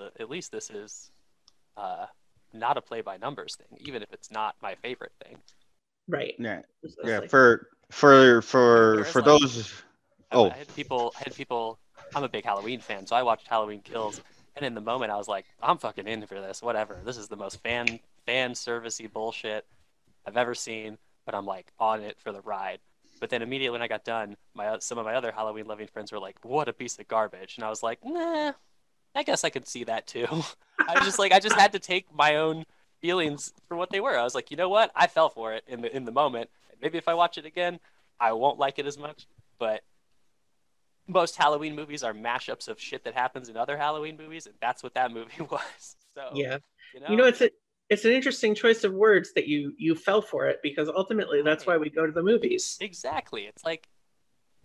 not a play by numbers thing, even if it's not my favorite thing. Right. Yeah. Yeah. Like, for those. I had people. I'm a big Halloween fan, so I watched Halloween Kills, and in the moment I was like, I'm fucking in for this. Whatever. This is the most fan servicey bullshit I've ever seen, but I'm like on it for the ride. But then immediately when I got done, some of my other Halloween loving friends were like, "What a piece of garbage," and I was like, "Nah, I guess I could see that too." I just had to take my own feelings for what they were. I was like, you know what? I fell for it in the moment. Maybe if I watch it again, I won't like it as much. But most Halloween movies are mashups of shit that happens in other Halloween movies, and that's what that movie was. So yeah, it's an interesting choice of words that you fell for it, because ultimately that's why we go to the movies. Exactly. It's like,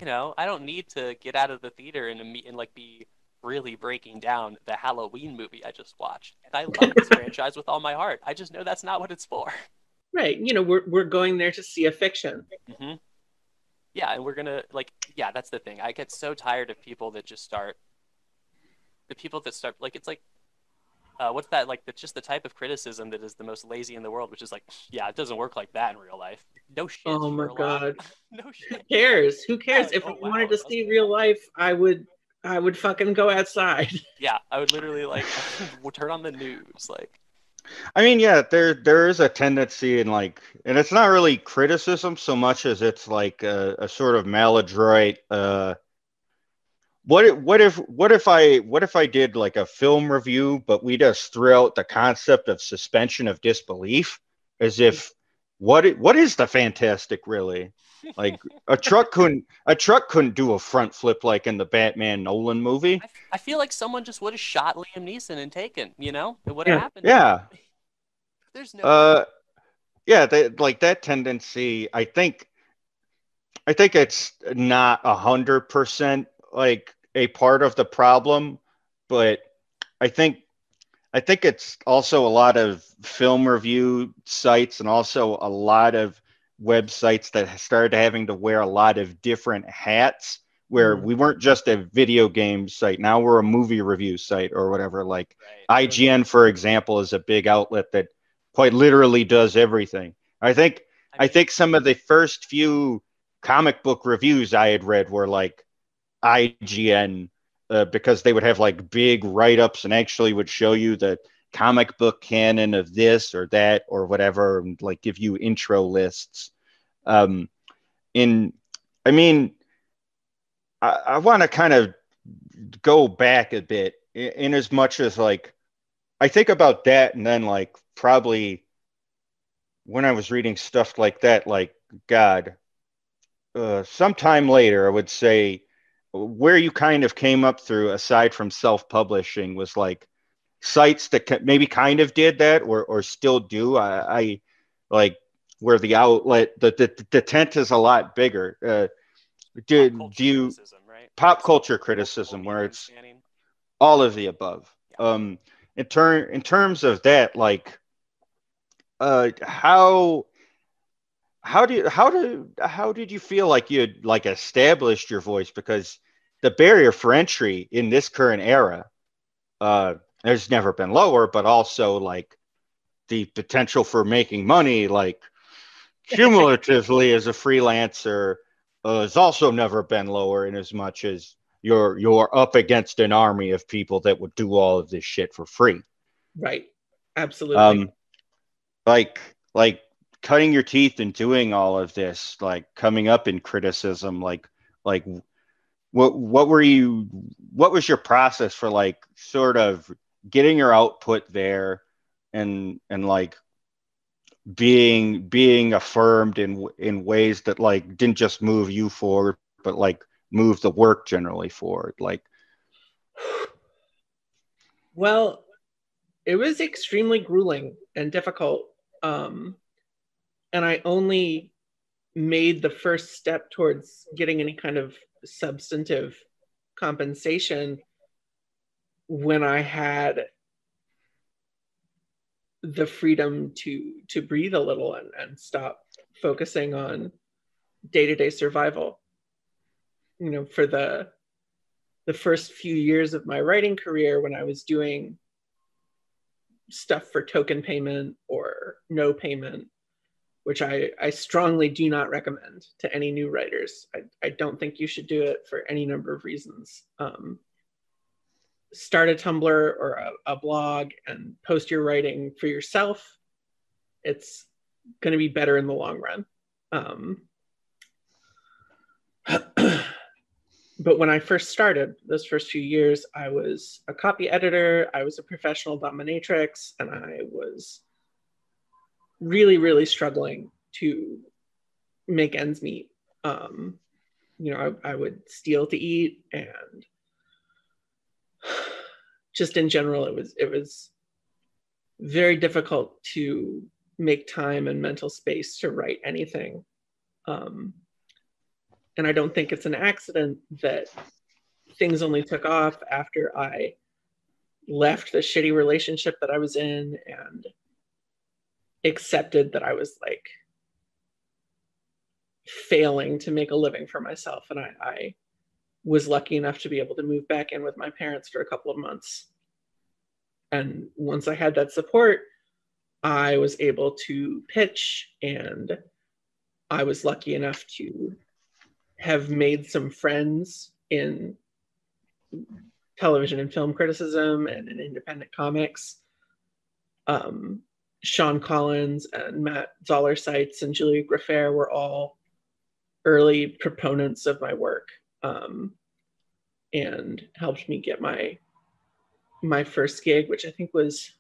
I don't need to get out of the theater and like be really breaking down the Halloween movie I just watched. And I love this franchise with all my heart. I just know that's not what it's for. Right. We're going there to see a fiction. Mm-hmm. Yeah, and we're gonna that's the thing. I get so tired of people that just start. The people that start like it's like, what's that like? That's just the type of criticism that is the most lazy in the world, which is like, yeah, it doesn't work like that in real life. No shit. Oh my god. No shit. Who cares? Who cares? If I wanted to see real life, I would fucking go outside. Yeah, I would literally turn on the news. Like, I mean, yeah, there is a tendency in and it's not really criticism so much as it's like a sort of maladroit. What if I did like a film review, but we just threw out the concept of suspension of disbelief, as if what is the fantastic really? Like a truck couldn't do a front flip like in the Batman Nolan movie. I feel like someone just would have shot Liam Neeson and Taken. It would have happened. Yeah. There's no. That tendency. I think it's not 100% like a part of the problem, but I think it's also a lot of film review sites and also a lot of websites that started having to wear a lot of different hats, where we weren't just a video game site. Now we're a movie review site or whatever. Like IGN, for example, is a big outlet that quite literally does everything. I think some of the first few comic book reviews I had read were like IGN, because they would have like big write-ups and actually would show you the comic book canon of this or that or whatever, and like give you intro lists. I want to kind of go back a bit in as much as like I think about that, and then like probably when I was reading stuff like that, like God, sometime later I would say where you kind of came up through, aside from self-publishing, was like sites that maybe kind of did that or still do. I like where the outlet, the tent is a lot bigger. Do you pop culture criticism where it's all of the above? In terms of that, like how did you feel like you had like established your voice? Because the barrier for entry in this current era has never been lower, but also like the potential for making money, like cumulatively as a freelancer, has also never been lower, in as much as you're up against an army of people that would do all of this shit for free. Right. Absolutely. Like cutting your teeth and doing all of this, like coming up in criticism, like what was your process for like sort of getting your output there and like being affirmed in ways that like didn't just move you forward, but like move the work generally forward? Like, well, it was extremely grueling and difficult. And I only made the first step towards getting any kind of substantive compensation when I had the freedom to breathe a little and stop focusing on day-to-day survival. You know, for the first few years of my writing career, when I was doing stuff for token payment or no payment, which I strongly do not recommend to any new writers. I don't think you should do it for any number of reasons. Start a Tumblr or a blog and post your writing for yourself. It's going to be better in the long run. But when I first started, those first few years, I was a copy editor, I was a professional dominatrix, and I was really, really struggling to make ends meet. You know, I would steal to eat, and just in general, it was very difficult to make time and mental space to write anything. And I don't think it's an accident that things only took off after I left the shitty relationship that I was in and accepted that I was like failing to make a living for myself. And I was lucky enough to be able to move back in with my parents for a couple of months. And once I had that support, I was able to pitch, and I was lucky enough to have made some friends in television and film criticism and in independent comics. Sean Collins and Matt Zoller-Seitz and Julia Graffair were all early proponents of my work, and helped me get my first gig, which I think was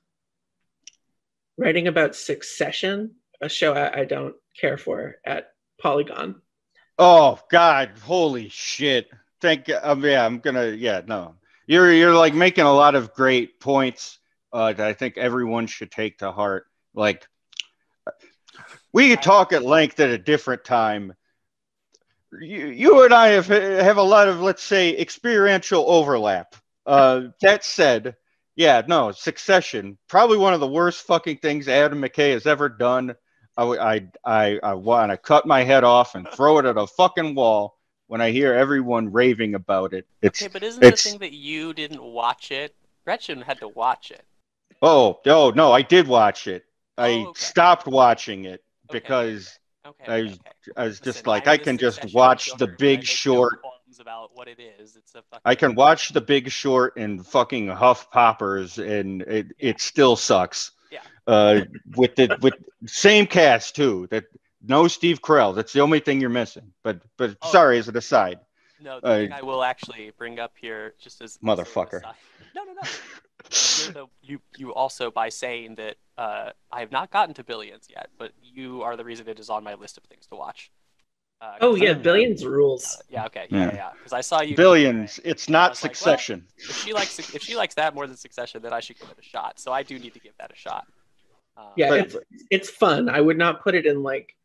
writing about Succession, a show I don't care for, at Polygon. Oh God, holy shit. No. You're like making a lot of great points that I think everyone should take to heart. Like, we could talk at length at a different time. you and I have a lot of, let's say, experiential overlap. That said, yeah, no, Succession, probably one of the worst fucking things Adam McKay has ever done. I want to cut my head off and throw it at a fucking wall when I hear everyone raving about it. Okay, but isn't the thing that you didn't watch it? Gretchen had to watch it. Oh no, I did watch it. I stopped watching it because I was just like, I can just watch The Big Short. About what it is. I can watch The Big Short and fucking huff poppers, and it still sucks. Yeah. With same cast too. That no Steve Carell. That's the only thing you're missing. But sorry, as an aside. No, the thing I will actually bring up here, just as motherfucker. No. You also, by saying that I have not gotten to Billions yet, but you are the reason it is on my list of things to watch. Billions rules. Okay, yeah. Because I saw you. Billions. It's not Succession. Like, well, if she likes that more than Succession, then I should give it a shot. So I do need to give that a shot. It's fun. I would not put it in like.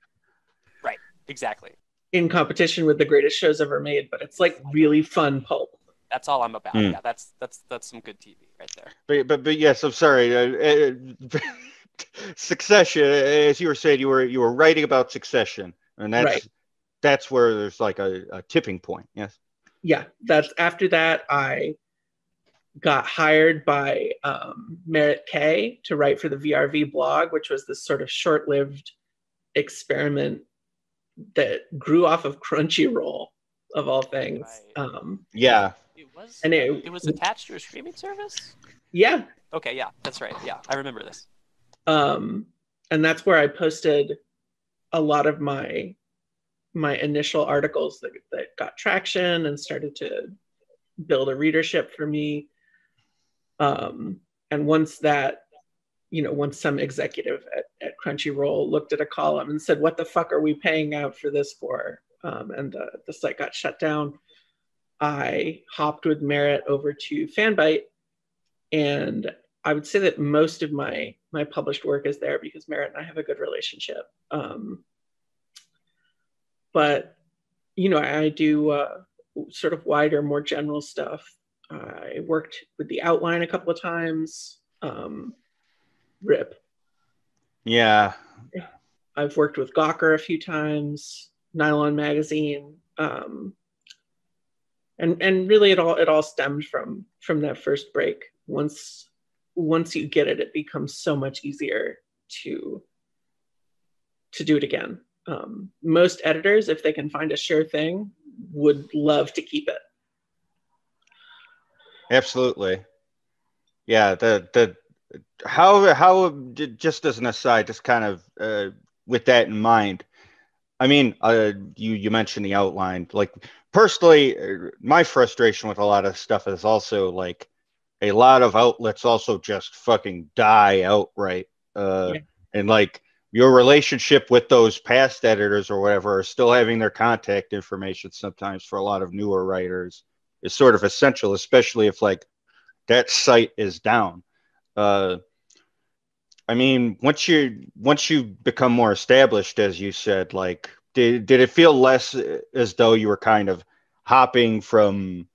Right. Exactly. In competition with the greatest shows ever made, but it's like really fun pulp. That's all I'm about. Yeah, that's some good TV right there. But yes, I'm sorry. Succession, as you were saying, you were writing about Succession, and that's where there's like a tipping point. Yes. Yeah, that's after that I got hired by Merritt K to write for the VRV blog, which was this sort of short-lived experiment that grew off of Crunchyroll, of all things. Yeah. It was attached to a streaming service? Yeah. Okay, yeah, that's right. Yeah, I remember this. And that's where I posted a lot of my initial articles that got traction and started to build a readership for me. And once some executive at Crunchyroll looked at a column and said, "What the fuck are we paying out for this for?" And the site got shut down. I hopped with Merritt over to Fanbyte, and I would say that most of my published work is there because Merritt and I have a good relationship. But I do sort of wider, more general stuff. I worked with the Outline a couple of times. Rip. Yeah. I've worked with Gawker a few times. Nylon Magazine. And really it all stemmed from that first break. Once you get it, it becomes so much easier to do it again. Most editors, if they can find a sure thing, would love to keep it. Absolutely. Yeah, how just as an aside, just kind of with that in mind, I mean, you mentioned the Outline. Like, personally, my frustration with a lot of stuff is also like a lot of outlets also just fucking die outright. And like your relationship with those past editors or whatever are still having their contact information sometimes for a lot of newer writers is sort of essential, especially if like that site is down. I mean, once you become more established, as you said, like, did it feel less as though you were kind of hopping from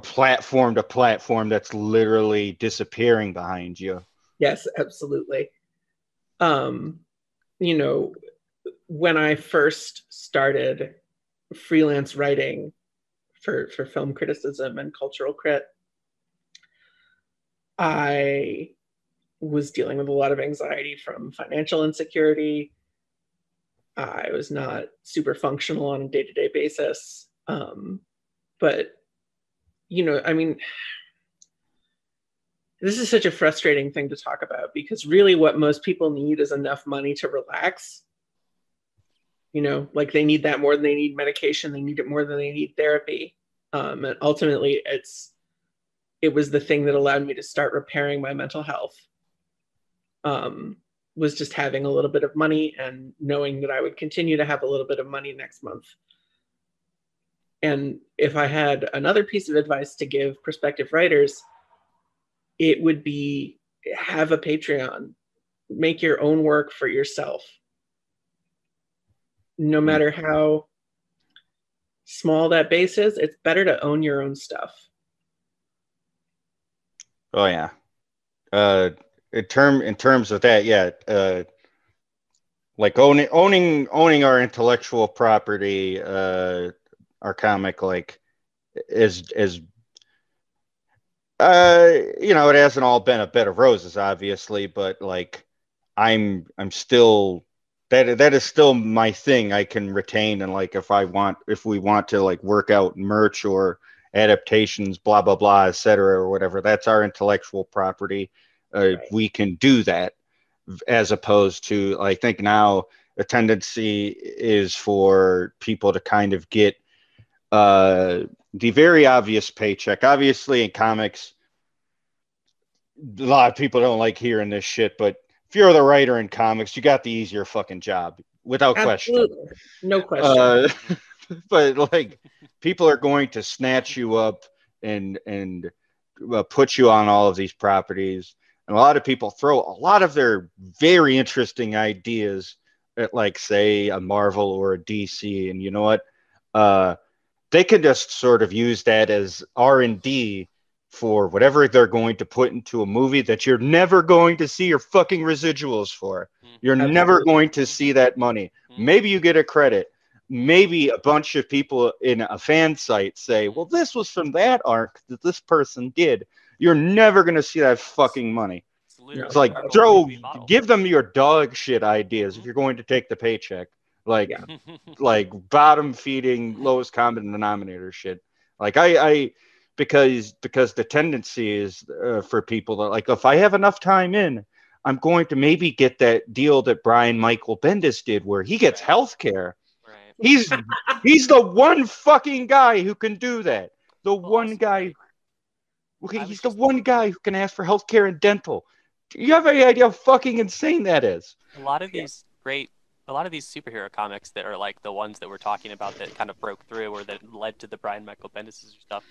platform to platform that's literally disappearing behind you? Yes, absolutely. When I first started freelance writing for film criticism and cultural crit, I was dealing with a lot of anxiety from financial insecurity. I was not super functional on a day-to-day basis. But, I mean, this is such a frustrating thing to talk about because really what most people need is enough money to relax. Like they need that more than they need medication. They need it more than they need therapy. And ultimately, it was the thing that allowed me to start repairing my mental health. Was just having a little bit of money and knowing that I would continue to have a little bit of money next month. And if I had another piece of advice to give prospective writers, it would be have a Patreon, make your own work for yourself. No matter how small that base is, it's better to own your own stuff. Oh yeah. In terms of that, yeah. Like owning our intellectual property, our comic, like is it hasn't all been a bed of roses, obviously, but like I'm still that is still my thing. I can retain, and like if we want to like work out merch or adaptations, blah blah blah, etc. or whatever, that's our intellectual property. Right. We can do that, as opposed to, I think now a tendency is for people to kind of get the very obvious paycheck. Obviously, in comics, a lot of people don't like hearing this shit, but if you're the writer in comics, you got the easier fucking job, without Absolutely. question. No question. But like, people are going to snatch you up and put you on all of these properties. And a lot of people throw a lot of their very interesting ideas at, like, say, a Marvel or a DC. And you know what? They can just sort of use that as R&D for whatever they're going to put into a movie that you're never going to see your fucking residuals for. You're Absolutely. never going to see that money. Maybe you get a credit. Maybe a bunch of people in a fan site say, well, this was from that arc that this person did. You're never going to see that fucking money. It's like, give them your dog shit ideas if you're going to take the paycheck. Like, like bottom feeding, lowest common denominator shit. Like because the tendency is for people that, like, if I have enough time in, I'm going to maybe get that deal that Brian Michael Bendis did where he gets health care. He's the one fucking guy who can do that. The one guy. Okay, he's the one guy who can ask for healthcare and dental. Do you have any idea how fucking insane that is? A lot of these superhero comics that are like the ones that we're talking about that kind of broke through or that led to the Brian Michael Bendis stuff,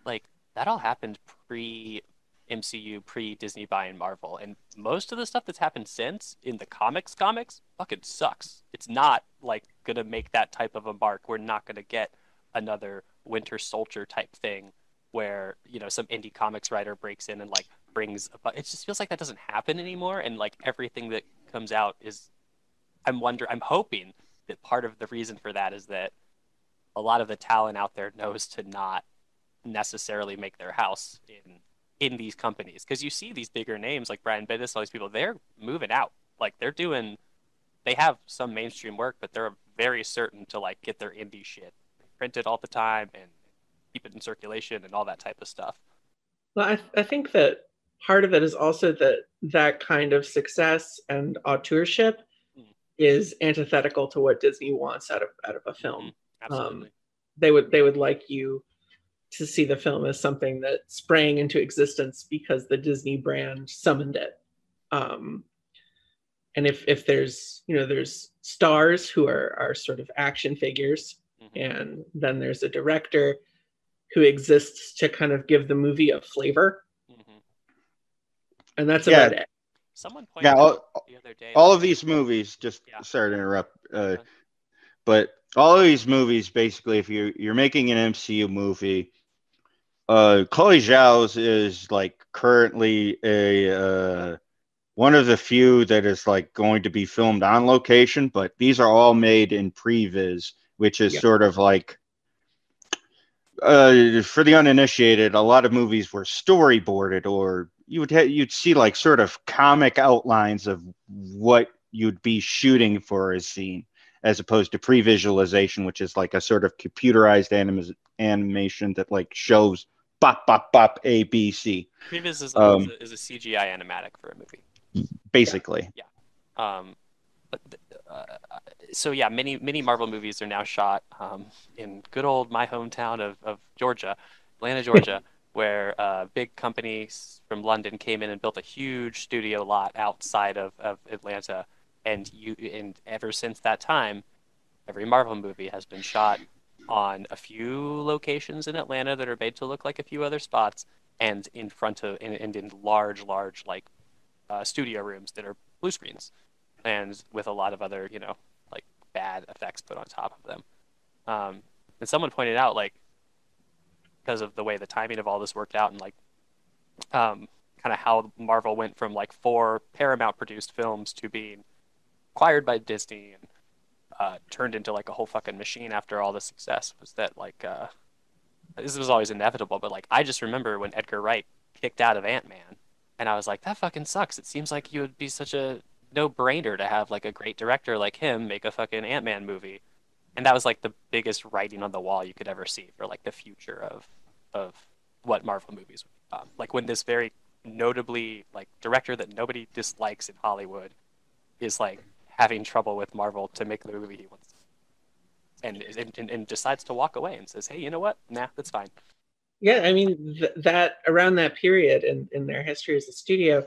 like that all happened pre-MCU, pre-Disney buying Marvel, and most of the stuff that's happened since in the comics fucking sucks. It's not like gonna make that type of a mark. We're not gonna get another Winter Soldier type thing where, you know, some indie comics writer breaks in and like brings it just feels like that doesn't happen anymore. And like everything that comes out is, I'm hoping that part of the reason for that is that a lot of the talent out there knows to not necessarily make their house in these companies, because you see these bigger names like Brian Bendis, all these people, they're moving out. Like they have some mainstream work, but they're very certain to like get their indie shit printed all the time and keep it in circulation and all that type of stuff. Well, I think that part of it is also that kind of success and auteurship is antithetical to what Disney wants out of a film. Absolutely. They would like you to see the film as something that sprang into existence because the Disney brand summoned it. And if there's stars who are sort of action figures, and then there's a director who exists to kind of give the movie a flavor, and that's about it. Someone pointed out the other day, all of these movies, sorry to interrupt, but all of these movies, basically, if you're making an MCU movie, Chloe Zhao's is like currently a one of the few that is like going to be filmed on location, but these are all made in previs, which is sort of like, for the uninitiated, a lot of movies were storyboarded, or you'd see like sort of comic outlines of what you'd be shooting for a scene, as opposed to pre-visualization, which is like a sort of computerized animation that like shows bop bop bop A B C. Previs is a CGI animatic for a movie, basically. Many Marvel movies are now shot in good old my hometown of Georgia, Atlanta, Georgia, where big companies from London came in and built a huge studio lot outside of Atlanta, and ever since that time, every Marvel movie has been shot on a few locations in Atlanta that are made to look like a few other spots, and in large like studio rooms that are blue screens, and with a lot of other like bad effects put on top of them. And someone pointed out, like, because of the way the timing of all this worked out, and like kind of how Marvel went from like 4 Paramount produced films to being acquired by Disney and turned into like a whole fucking machine after all the success, was that like this was always inevitable, but like I just remember when Edgar Wright kicked out of Ant-Man, and I was like, that fucking sucks. It seems like you would be such a no-brainer to have like a great director like him make a fucking Ant-Man movie. And that was like the biggest writing on the wall you could ever see for like the future of what Marvel movies would become. Like when this very notably like director that nobody dislikes in Hollywood is like having trouble with Marvel to make the movie he wants, and decides to walk away and says, hey, you know what? Nah, that's fine. Yeah, I mean, that around that period in their history as a studio,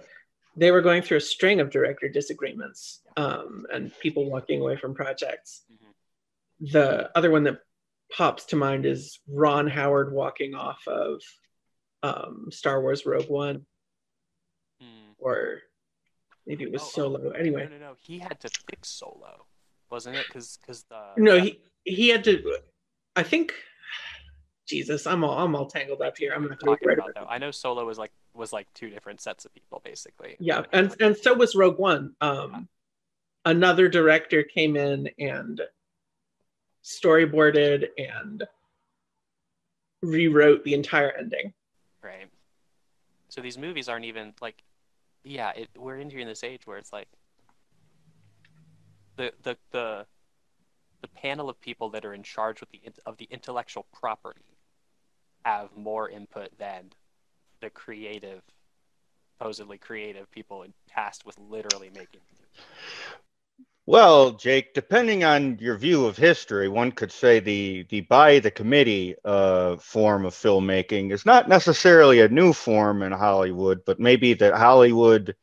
they were going through a string of director disagreements and people walking away from projects. Mm-hmm. The other one that pops to mind is Ron Howard walking off of Star Wars Rogue One. Or maybe it was Solo. Anyway. No. He had to fix Solo, wasn't it? Because he had to. I think. Jesus, I'm all tangled up here. I'm not talking about though. I know Solo was like 2 different sets of people basically. Yeah, and so was Rogue One. Another director came in and storyboarded and rewrote the entire ending. Right. So these movies aren't even like, we're entering this age where it's like the panel of people that are in charge of the intellectual property have more input than the supposedly creative people tasked with literally making it. Well, Jake, depending on your view of history, one could say the by the committee form of filmmaking is not necessarily a new form in Hollywood, but maybe that Hollywood,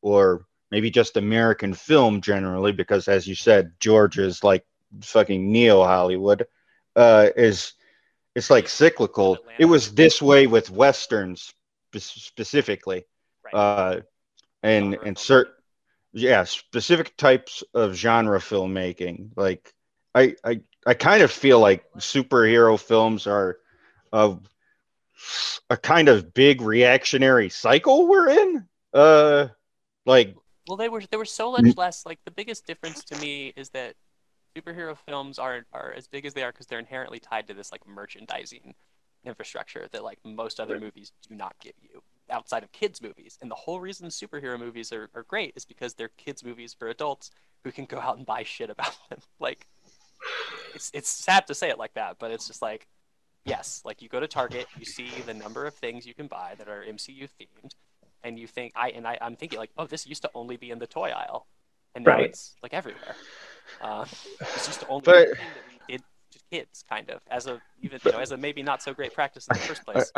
or maybe just American film generally, because as you said, George is like fucking neo Hollywood, it's like cyclical. It was this way with Westerns specifically, right. And certain specific types of genre filmmaking. Like I kind of feel like superhero films are a kind of big reactionary cycle we're in. Well, they were so much less. Like the biggest difference to me is that superhero films are as big as they are because they're inherently tied to this like merchandising infrastructure that like most other movies do not give you outside of kids movies. And the whole reason superhero movies are great is because they're kids movies for adults who can go out and buy shit about them. Like it's sad to say it like that, but it's just like, yes, like you go to Target, you see the number of things you can buy that are MCU themed, and you think I'm thinking like, oh, this used to only be in the toy aisle, and now it's like everywhere. It's just the only thing that we did to kids, kind of, as a maybe not so great practice in the first place.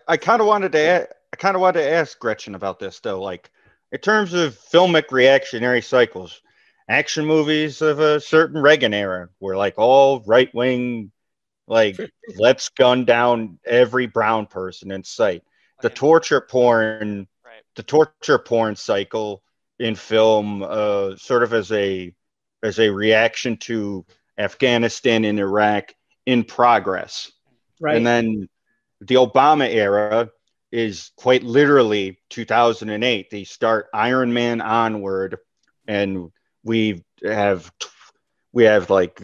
I kind of wanted to ask Gretchen about this though, like in terms of filmic reactionary cycles. Action movies of a certain Reagan era were like all right wing, like let's gun down every brown person in sight. The torture porn cycle in film, sort of as a reaction to Afghanistan and Iraq in progress. Right. And then the Obama era is quite literally 2008. They start Iron Man onward, and we have like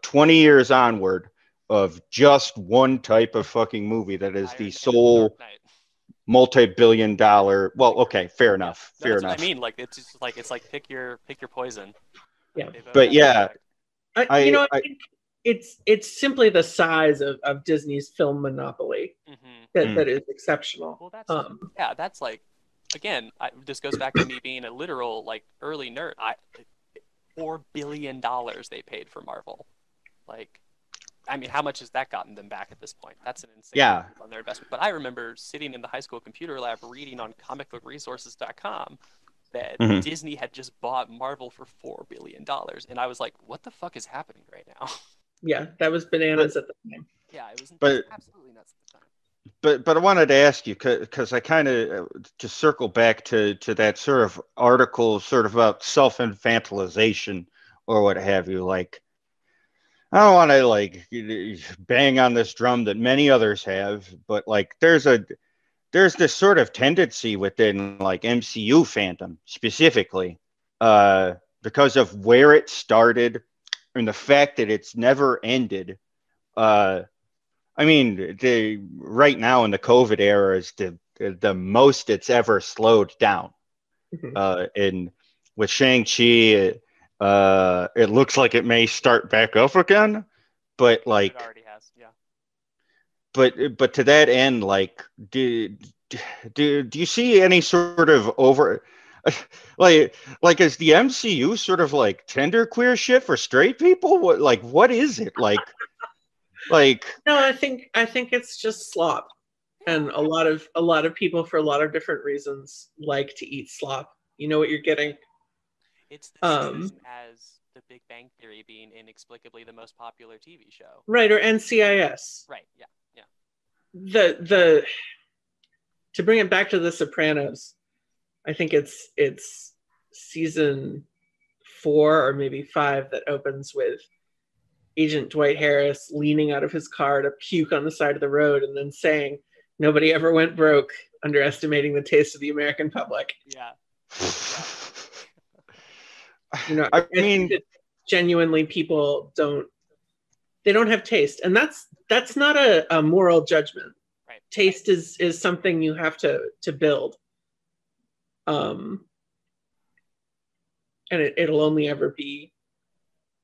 20 years onward of just one type of fucking movie that is the sole multi-billion-dollar. Well, okay, fair enough. Fair enough. What I mean, like it's just like pick your poison. Yeah, but yeah, I think it's simply the size of Disney's film monopoly that is exceptional. Well, that's like, again, this goes back to me being a literal like early nerd. $4 billion they paid for Marvel. Like, I mean, how much has that gotten them back at this point? That's an insane on their investment. But I remember sitting in the high school computer lab reading on comicbookresources.com that Disney had just bought Marvel for $4 billion. And I was like, what the fuck is happening right now? Yeah, that was bananas at the time. Yeah, it was absolutely nuts at the time. But I wanted to ask you, because I kind of to circle back to that sort of article sort of about self-infantilization or what have you. Like, I don't want to like bang on this drum that many others have, but like there's this sort of tendency within like MCU fandom specifically, because of where it started and the fact that it's never ended. Uh, I mean, right now in the COVID era is the most it's ever slowed down. And with Shang-Chi, it looks like it may start back up again, but like It already has, yeah. But to that end, like, do you see any sort of over like is the MCU sort of like tender queer shit for straight people? What is it like? No, I think it's just slop, and a lot of people for a lot of different reasons like to eat slop. You know what you're getting. It's the same as The Big Bang Theory being inexplicably the most popular TV show. Right, or NCIS. Right, yeah. The to bring it back to The Sopranos, I think it's season 4 or maybe 5 that opens with Agent Dwight Harris leaning out of his car to puke on the side of the road and then saying, "Nobody ever went broke," underestimating the taste of the American public. Yeah. You know, I mean, genuinely people don't have taste, and that's not a moral judgment. Right. Taste is something you have to build, and it'll only ever be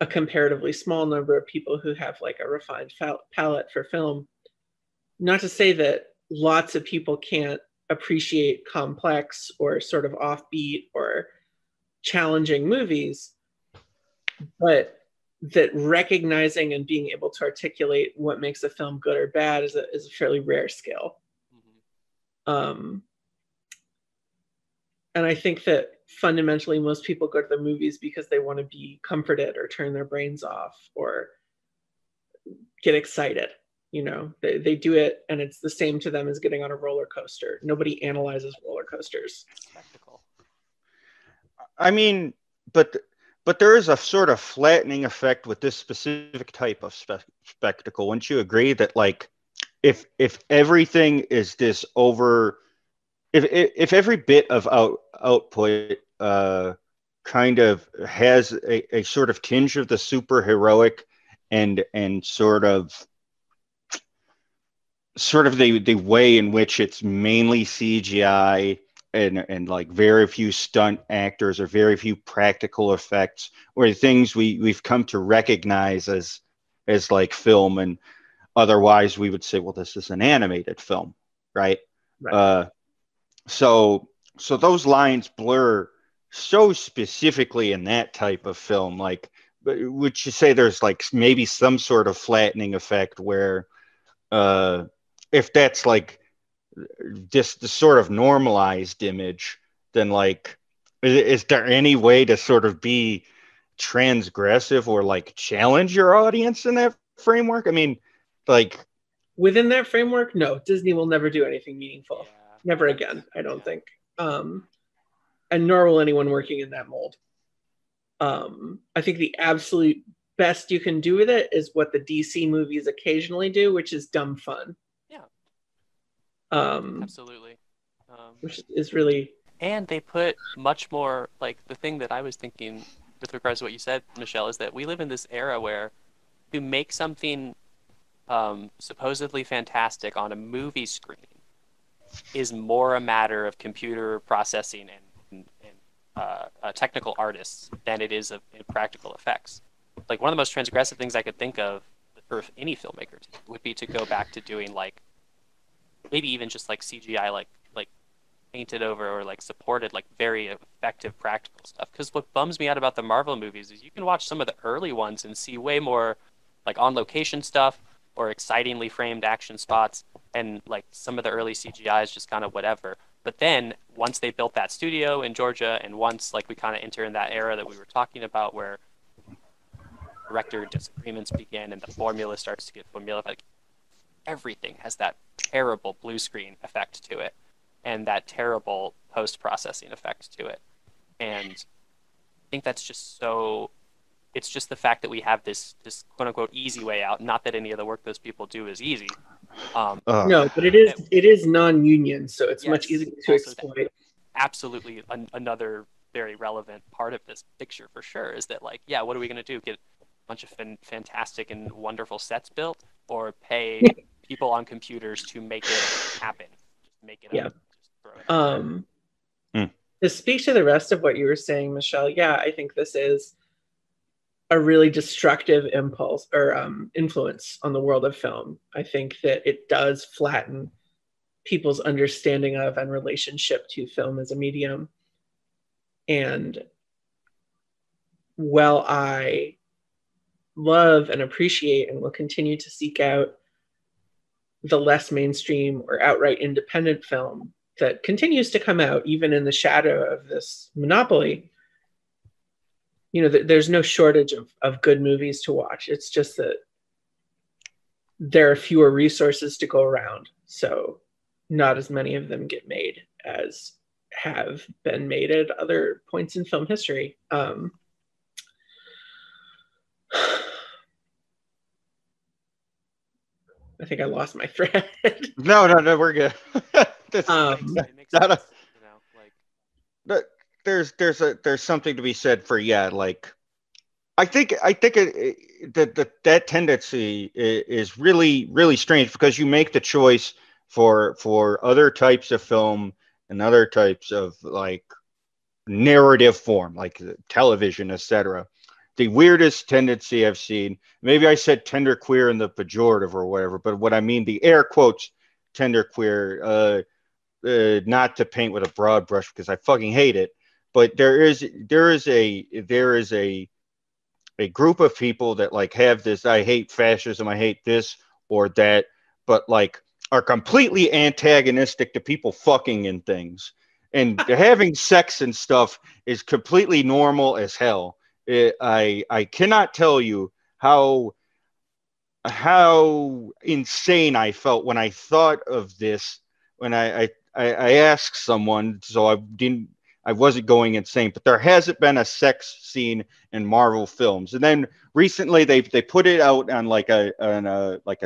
a comparatively small number of people who have like a refined palate for film. Not to say that lots of people can't appreciate complex or sort of offbeat or challenging movies, but that recognizing and being able to articulate what makes a film good or bad is a fairly rare skill. And I think that fundamentally most people go to the movies because they want to be comforted or turn their brains off or get excited. You know, they do it and it's the same to them as getting on a roller coaster. Nobody analyzes roller coasters. Spectacle. I mean, but there is a sort of flattening effect with this specific type of spectacle. Wouldn't you agree that like if everything is this over, if every bit of output kind of has a sort of tinge of the superheroic and sort of the way in which it's mainly CGI and like very few stunt actors or very few practical effects or things we've come to recognize as like film, and otherwise we would say, well, this is an animated film, right? So those lines blur so specifically in that type of film. Like, would you say there's like maybe some sort of flattening effect where if that's like just the sort of normalized image, then like is there any way to sort of be transgressive or like challenge your audience in that framework? I mean, like within that framework, no, Disney will never do anything meaningful. Never again, I don't think. And nor will anyone working in that mold. I think the absolute best you can do with it is what the DC movies occasionally do, which is dumb fun. Absolutely. Which is really... And they put much more, like, the thing that I was thinking with regards to what you said, Michelle, is that we live in this era where to make something supposedly fantastic on a movie screen is more a matter of computer processing and technical artists than it is of practical effects. Like, one of the most transgressive things I could think of for any filmmaker would be to go back to doing, like, maybe even just like CGI, like painted over or like supported, like very effective practical stuff. Because what bums me out about the Marvel movies is you can watch some of the early ones and see way more like on location stuff or excitingly framed action spots, and like some of the early CGI is just kind of whatever. But then once they built that studio in Georgia, and once like we kind of enter in that era that we were talking about where director disagreements begin and the formula starts to get formula, like everything has that terrible blue screen effect to it and that terrible post-processing effect to it. And I think that's just so It's just the fact that we have this quote unquote easy way out. Not that any of the work those people do is easy. No, but it is non-union, so it's much easier to exploit. Absolutely, another very relevant part of this picture for sure is that, like, yeah, what are we going to do? Get a bunch of fantastic and wonderful sets built, or pay people on computers to make it happen? Just make it up. Just throw it. To speak to the rest of what you were saying, Michelle, yeah, I think this is a really destructive impulse or influence on the world of film. I think that it does flatten people's understanding of and relationship to film as a medium. And while I love and appreciate and will continue to seek out the less mainstream or outright independent film that continues to come out even in the shadow of this monopoly, you know, there's no shortage of good movies to watch. It's just that there are fewer resources to go around. So not as many of them get made as have been made at other points in film history. I think I lost my thread. No, we're good. There's something to be said for like I think that tendency is really strange, because you make the choice for other types of film and other types of like narrative form, like television, etc. The weirdest tendency I've seen, maybe I said tender queer in the pejorative or whatever, but what I mean, the air quotes tender queer, not to paint with a broad brush because I fucking hate it, but there is a group of people that like have this, I hate fascism, I hate this or that, but like are completely antagonistic to people fucking in things, and having sex and stuff is completely normal as hell. I cannot tell you how insane I felt when I thought of this, when I asked someone, so I wasn't going insane, but there hasn't been a sex scene in Marvel films. And then recently they put it out on like a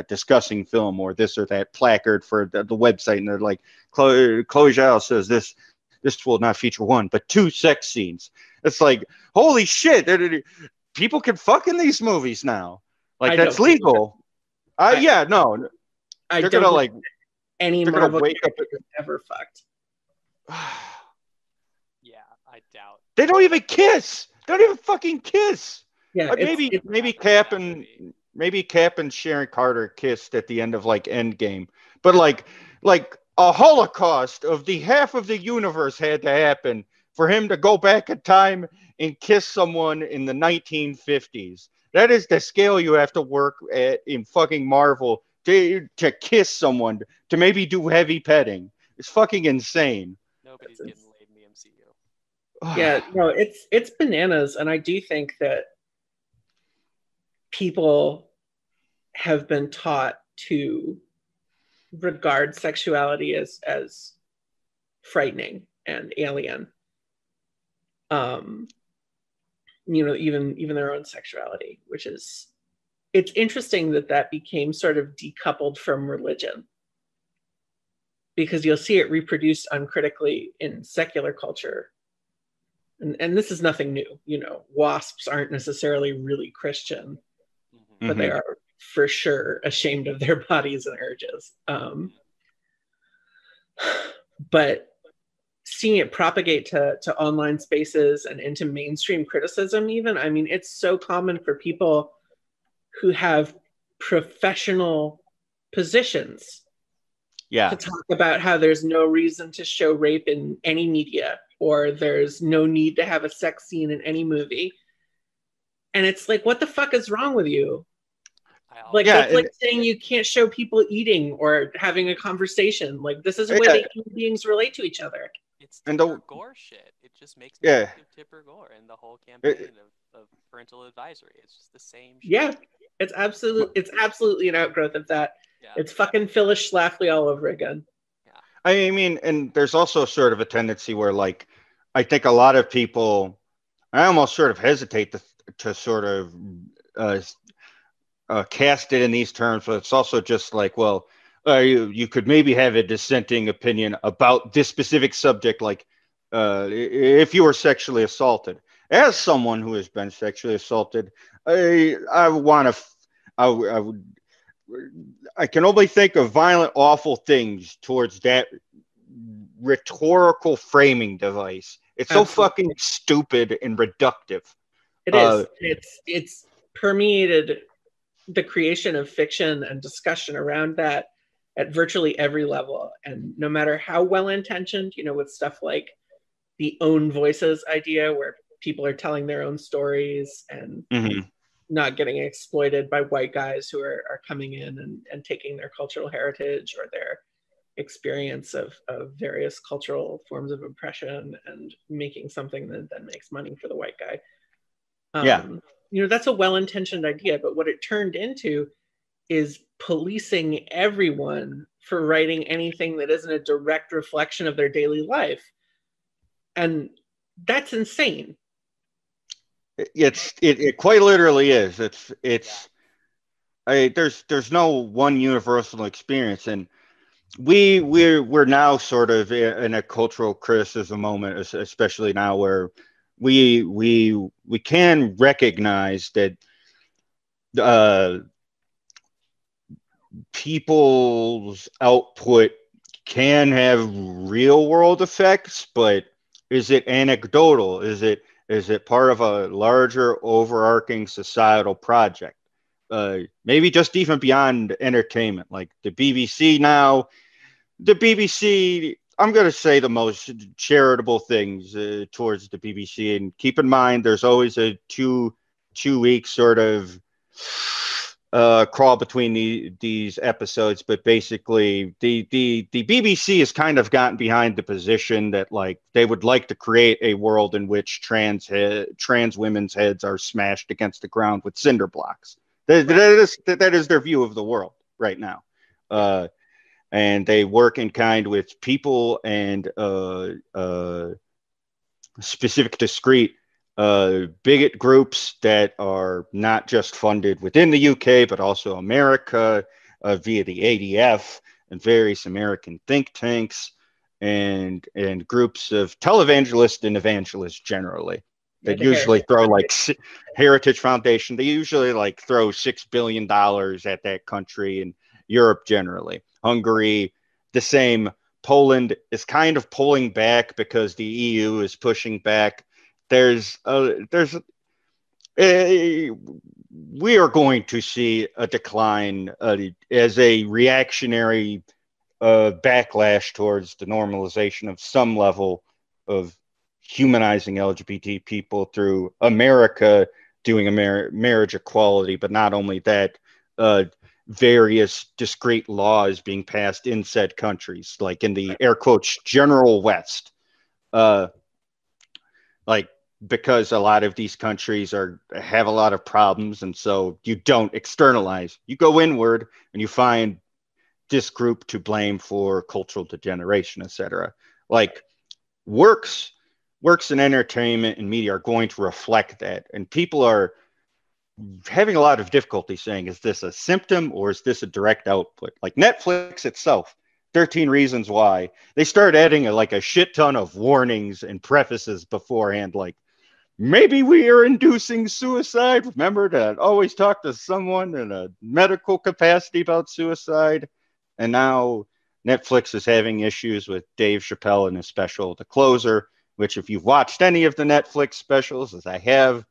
discussing film or this or that placard for the website, and they're like, Chloe Zhao says this will not feature one but two sex scenes. It's like, holy shit, people can fuck in these movies now. Like, that's legal. They're gonna like any Marvel character ever fucked. Yeah, I doubt. They don't even kiss. They don't even fucking kiss. Yeah, maybe Cap and Sharon Carter kissed at the end of like Endgame, but like a holocaust of the half of the universe had to happen for him to go back in time and kiss someone in the 1950s. That is the scale you have to work at in fucking Marvel to kiss someone, to maybe do heavy petting. It's fucking insane. Nobody's getting laid in the MCU. Yeah, no, it's bananas, and I do think that people have been taught to regard sexuality as frightening and alien. You know, even their own sexuality, which is, it's interesting that became sort of decoupled from religion, because you'll see it reproduced uncritically in secular culture. And this is nothing new. You know, WASPs aren't necessarily really Christian, but they are for sure ashamed of their bodies and urges. But seeing it propagate to online spaces and into mainstream criticism even, I mean, it's so common for people who have professional positions to talk about how there's no reason to show rape in any media, or there's no need to have a sex scene in any movie. And it's like, what the fuck is wrong with you? That's like saying you can't show people eating or having a conversation. Like, this is the way that human beings relate to each other. It's Tipper Gore shit. It just makes me think of Tipper Gore and the whole campaign of parental advisory. It's just the same shit. Yeah, it's absolutely an outgrowth of that. Yeah. It's fucking Phyllis Schlafly all over again. Yeah. I mean, and there's also sort of a tendency where, like, I think a lot of people, I almost sort of hesitate to sort of cast it in these terms, but it's also just like, well, you could maybe have a dissenting opinion about this specific subject, like if you were sexually assaulted. As someone who has been sexually assaulted, I want to, I can only think of violent, awful things towards that rhetorical framing device. It's so fucking stupid and reductive. It is. It's permeated the creation of fiction and discussion around that at virtually every level. And no matter how well-intentioned, you know, with stuff like the own voices idea, where people are telling their own stories and not getting exploited by white guys who are coming in and taking their cultural heritage or their experience of various cultural forms of oppression and making something that then makes money for the white guy. You know, that's a well-intentioned idea, but what it turned into is policing everyone for writing anything that isn't a direct reflection of their daily life. And that's insane. It quite literally is. There's no one universal experience, and we're now sort of in a cultural criticism moment, especially now where we can recognize that people's output can have real world effects, but is it anecdotal? Is it part of a larger overarching societal project? Maybe just even beyond entertainment, like the BBC now. The BBC, I'm going to say the most charitable things towards the BBC. And keep in mind, there's always a two-week sort of crawl between these episodes. But basically, the BBC has kind of gotten behind the position that like they would like to create a world in which trans women's heads are smashed against the ground with cinder blocks. That is their view of the world right now. And they work in kind with people and specific, discrete bigot groups that are not just funded within the UK, but also America via the ADF and various American think tanks and groups of televangelists and evangelists generally. That usually throw like Heritage Foundation. They usually like throw $6 billion at that country, and Europe generally. Hungary, the same. Poland is kind of pulling back because the EU is pushing back. We are going to see a decline as a reactionary backlash towards the normalization of some level of humanizing LGBT people through America doing marriage equality, but not only that, various discrete laws being passed in said countries, like in the air quotes general West, like because a lot of these countries have a lot of problems, and so you don't externalize, you go inward and you find this group to blame for cultural degeneration, etc. Like works in entertainment and media are going to reflect that, and people are having a lot of difficulty saying, is this a symptom or is this a direct output? Like Netflix itself, 13 Reasons Why, they start adding a shit ton of warnings and prefaces beforehand, like maybe we are inducing suicide. Remember to always talk to someone in a medical capacity about suicide. And now Netflix is having issues with Dave Chappelle and his special, The Closer, which if you've watched any of the Netflix specials, as I have,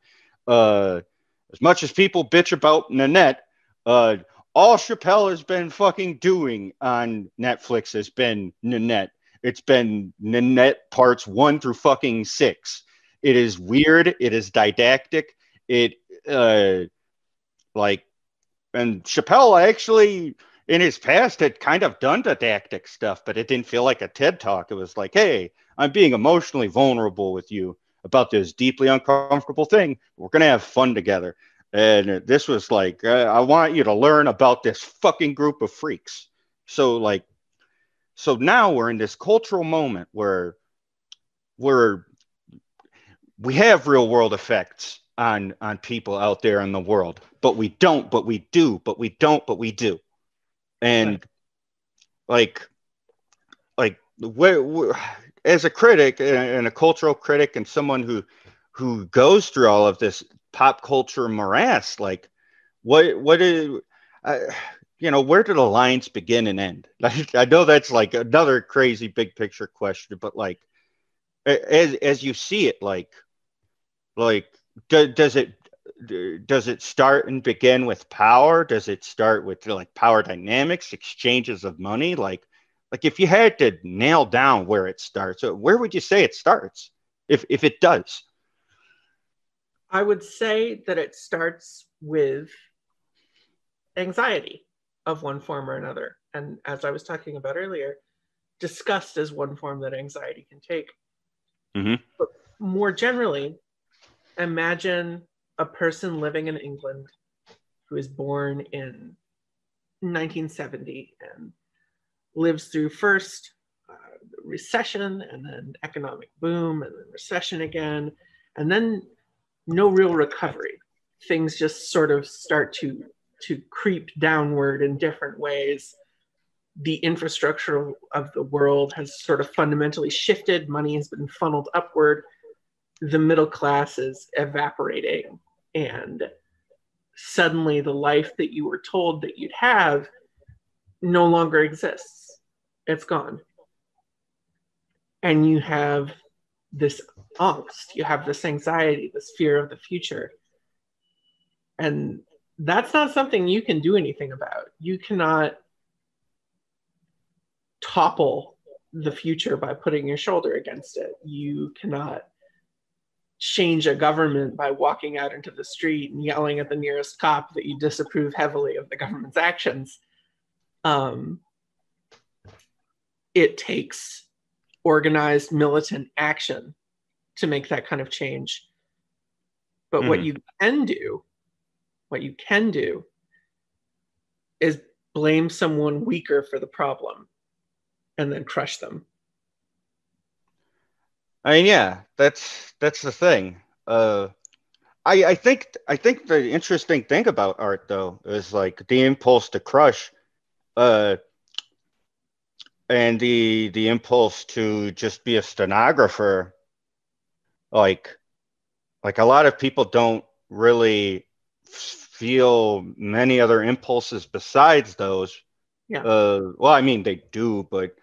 as much as people bitch about Nanette, all Chappelle has been fucking doing on Netflix has been Nanette. It's been Nanette parts 1 through fucking 6. It is weird. It is didactic. And Chappelle actually in his past had kind of done didactic stuff, but it didn't feel like a TED Talk. It was like, hey, I'm being emotionally vulnerable with you about this deeply uncomfortable thing. We're going to have fun together. And this was like, I want you to learn about this fucking group of freaks. So now we're in this cultural moment where we have real world effects on people out there in the world, but we don't, but we do, but we don't, but we do. And like where as a critic and a cultural critic and someone who goes through all of this pop culture morass, like what is where do the lines begin and end? Like, I know that's like another crazy big picture question, but like as you see it, like does it start and begin with power? Does it start with like power dynamics, exchanges of money? Like if you had to nail down where it starts, where would you say it starts, if it does? I would say that it starts with anxiety of one form or another. And as I was talking about earlier, disgust is one form that anxiety can take. Mm-hmm. But more generally, imagine a person living in England who is born in 1970 and lives through first recession and then economic boom and then recession again, and then no real recovery. Things just sort of start to creep downward in different ways. The infrastructure of the world has sort of fundamentally shifted. Money has been funneled upward. The middle class is evaporating. And suddenly the life that you were told that you'd have no longer exists. It's gone. And you have this angst, you have this anxiety, this fear of the future. And that's not something you can do anything about. You cannot topple the future by putting your shoulder against it. You cannot change a government by walking out into the street and yelling at the nearest cop that you disapprove heavily of the government's actions. It takes organized militant action to make that kind of change. But what you can do is blame someone weaker for the problem and then crush them. I mean, yeah, that's the thing. I think the interesting thing about art, though, is like the impulse to crush, and the impulse to just be a stenographer. Like a lot of people don't really feel many other impulses besides those. Yeah. Well, I mean, they do, but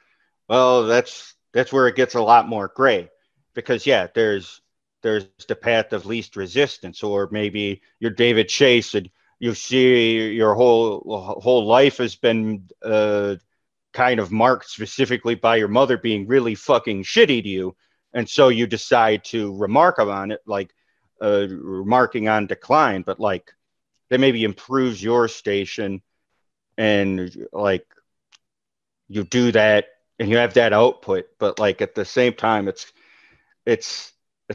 that's where it gets a lot more gray, because yeah, there's the path of least resistance, or maybe you're David Chase and you see your whole life has been kind of marked specifically by your mother being really fucking shitty to you, and so you decide to remark on it, like remarking on decline, but like that maybe improves your station, and like you do that and you have that output, but like at the same time it's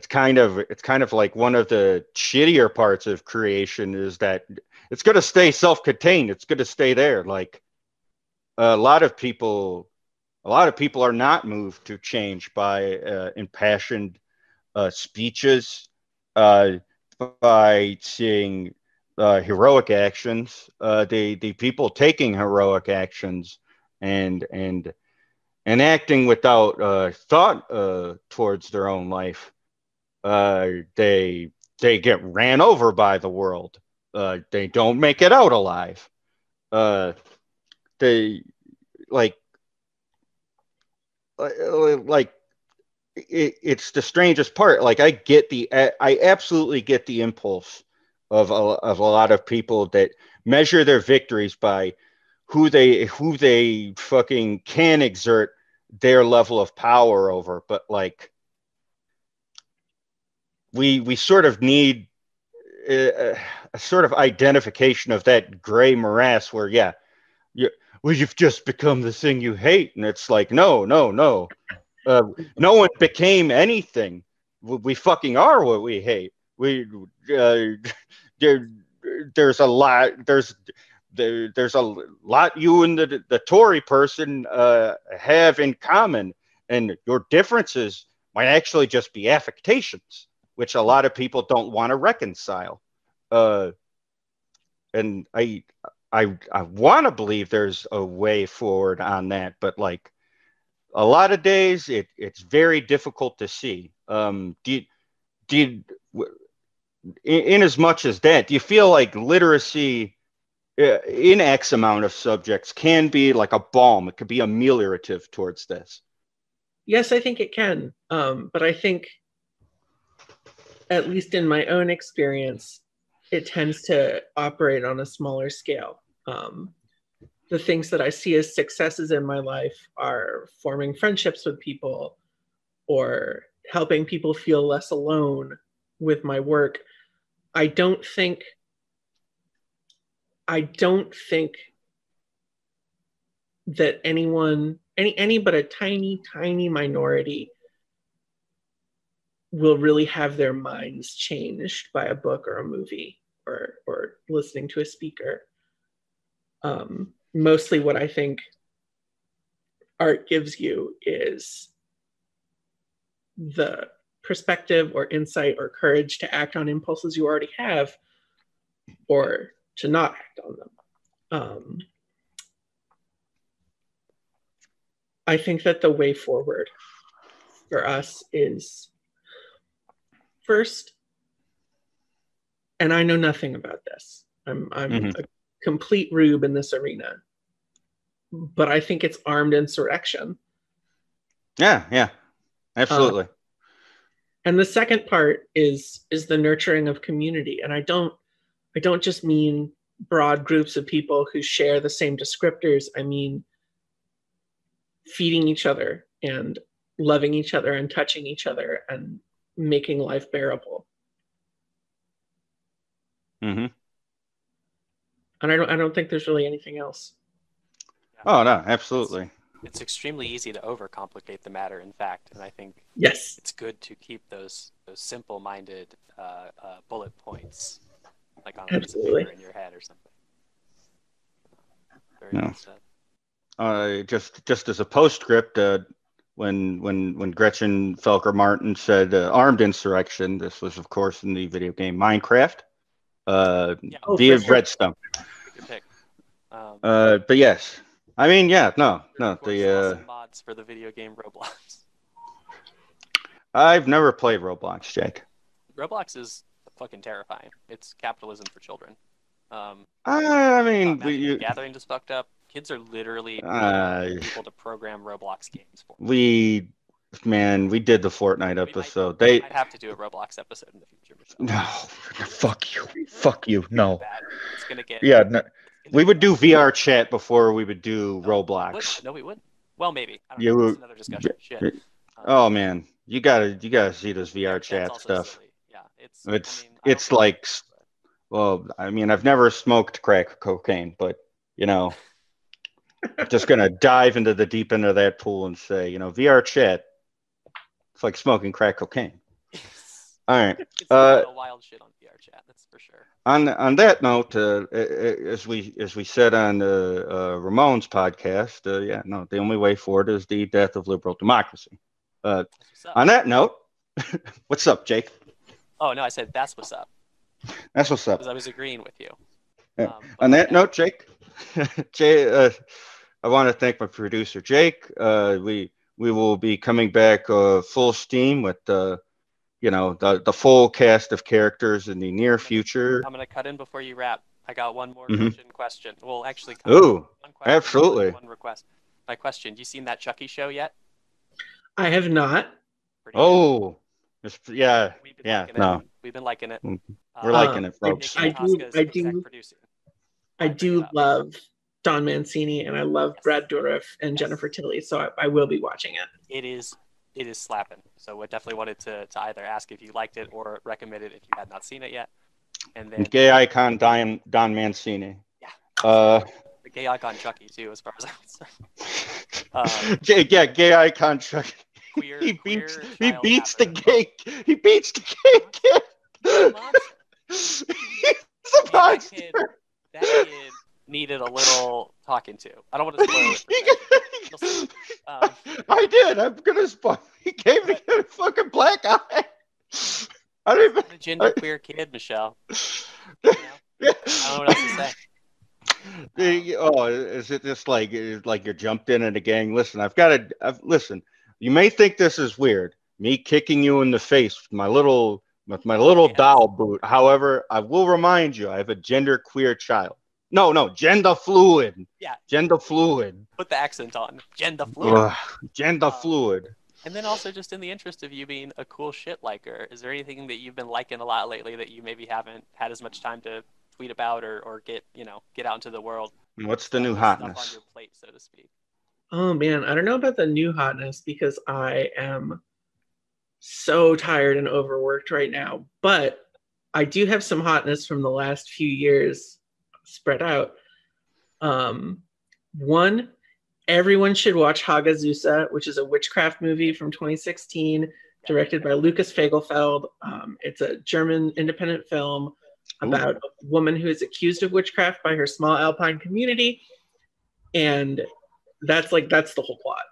kind of like one of the shittier parts of creation is that it's going to stay self-contained. It's going to stay there. Like a lot of people are not moved to change by impassioned speeches, by seeing heroic actions. The people taking heroic actions and acting without thought towards their own life, they get ran over by the world. They don't make it out alive. They it's the strangest part. Like I absolutely get the impulse of a lot of people that measure their victories by who they fucking can exert their level of power over. But like we sort of need a sort of identification of that gray morass where you've just become the thing you hate, and it's like no no one became anything. We fucking are what we hate. There's a lot you and the Tory person have in common, and your differences might actually just be affectations. which a lot of people don't want to reconcile. And I want to believe there's a way forward on that, but like a lot of days it's very difficult to see. In as much as that, do you feel like literacy in X amount of subjects can be like a balm? It could be ameliorative towards this. Yes, I think it can. But I think, at least in my own experience, it tends to operate on a smaller scale. The things that I see as successes in my life are forming friendships with people or helping people feel less alone with my work. I don't think that any but a tiny minority will really have their minds changed by a book or a movie or listening to a speaker. Mostly what I think art gives you is the perspective or insight or courage to act on impulses you already have or to not act on them. I think that the way forward for us is, first, and I know nothing about this. I'm a complete rube in this arena, but I think it's armed insurrection. Yeah, absolutely. And the second part is the nurturing of community, and I don't just mean broad groups of people who share the same descriptors. I mean feeding each other and loving each other and touching each other and making life bearable. Mm-hmm. And I don't think there's really anything else. Oh no, absolutely. It's extremely easy to overcomplicate the matter, in fact, and I think yes, it's good to keep those simple-minded bullet points, like on a piece of paper in your head or something. Very well said. Just as a postscript, when Gretchen Felker-Martin said armed insurrection, this was of course in the video game Minecraft. Via Redstone. Good pick. But yes, I mean, no. The mods for the video game Roblox. I've never played Roblox, Jake. Roblox is fucking terrifying. It's capitalism for children. I mean, Gathering just fucked up. Kids are literally people to program Roblox games for. We did the Fortnite episode. They might have to do a Roblox episode in the future. No, fuck you. No. It's gonna get. Yeah, no, we would do VR chat before we would do Roblox. No, we wouldn't. Well, maybe. I don't know. That's another discussion. Shit. Oh man, you gotta see this VR chat stuff. Silly. Yeah, it's like, well, I mean, I've never smoked crack cocaine, but you know, just gonna dive into the deep end of that pool and say, VR chat, it's like smoking crack cocaine. All right. It's a wild shit on VR chat, that's for sure. On that note, as we said on Ramon's podcast, the only way forward is the death of liberal democracy. On that note, what's up, Jake? Oh no, I said that's what's up. That's what's up. Because I was agreeing with you. On that note, Jake, I want to thank my producer, Jake. We will be coming back full steam with the full cast of characters in the near future. I'm going to cut in before you wrap. I got one more question. Well, actually, one question, absolutely. One request. My question: you seen that Chucky show yet? I have not. No. We've been liking it. We're liking it, folks. I do love Don Mancini, and I love Brad Dourif and Jennifer Tilly, so I will be watching it. It is slapping. So I definitely wanted to either ask if you liked it or recommend it if you had not seen it yet. And then gay icon Don Mancini. Yeah. The gay icon Chucky too, as far as I'm concerned. Gay icon Chucky. He beats the gay kid. He's a monster. That kid needed a little talking to. I don't want to spoil it. I did. I'm gonna spoil. He gave me a fucking black eye. I don't even. A genderqueer kid, Michelle. You know? I don't know what else to say. Is it just like you're jumped in a gang? Listen, listen. You may think this is weird, me kicking you in the face with my little doll boot. However, I will remind you, I have a genderqueer child. No, gender fluid. Yeah, gender fluid. Put the accent on gender fluid. Gender fluid. And then also, just in the interest of you being a cool shit liker, is there anything that you've been liking a lot lately that you maybe haven't had as much time to tweet about or get out into the world? What's the new hotness? Stuff on your plate, so to speak. Oh man, I don't know about the new hotness because I am so tired and overworked right now. But I do have some hotness from the last few years spread out. One, everyone should watch Hagazusa, which is a witchcraft movie from 2016, directed by Lucas Fagelfeld. It's a German independent film about a woman who is accused of witchcraft by her small alpine community. And that's the whole plot.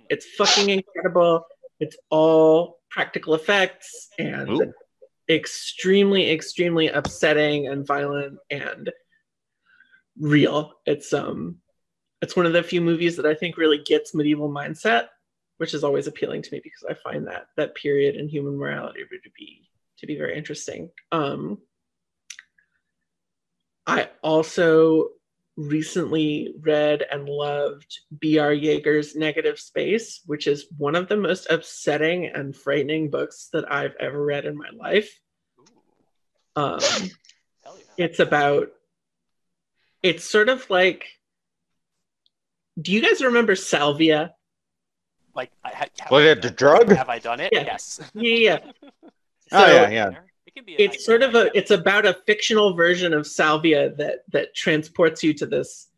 It's fucking incredible. It's all practical effects and extremely, extremely upsetting and violent and real. It's one of the few movies that I think really gets medieval mindset, which is always appealing to me because I find that period in human morality to be very interesting. I also recently read and loved B.R. Yeager's Negative Space, which is one of the most upsetting and frightening books that I've ever read in my life. It's sort of like, do you guys remember salvia? Like, was it the drug? Have I done it? Yeah. Yes. Yeah. So, yeah. It's about a fictional version of salvia that transports you to this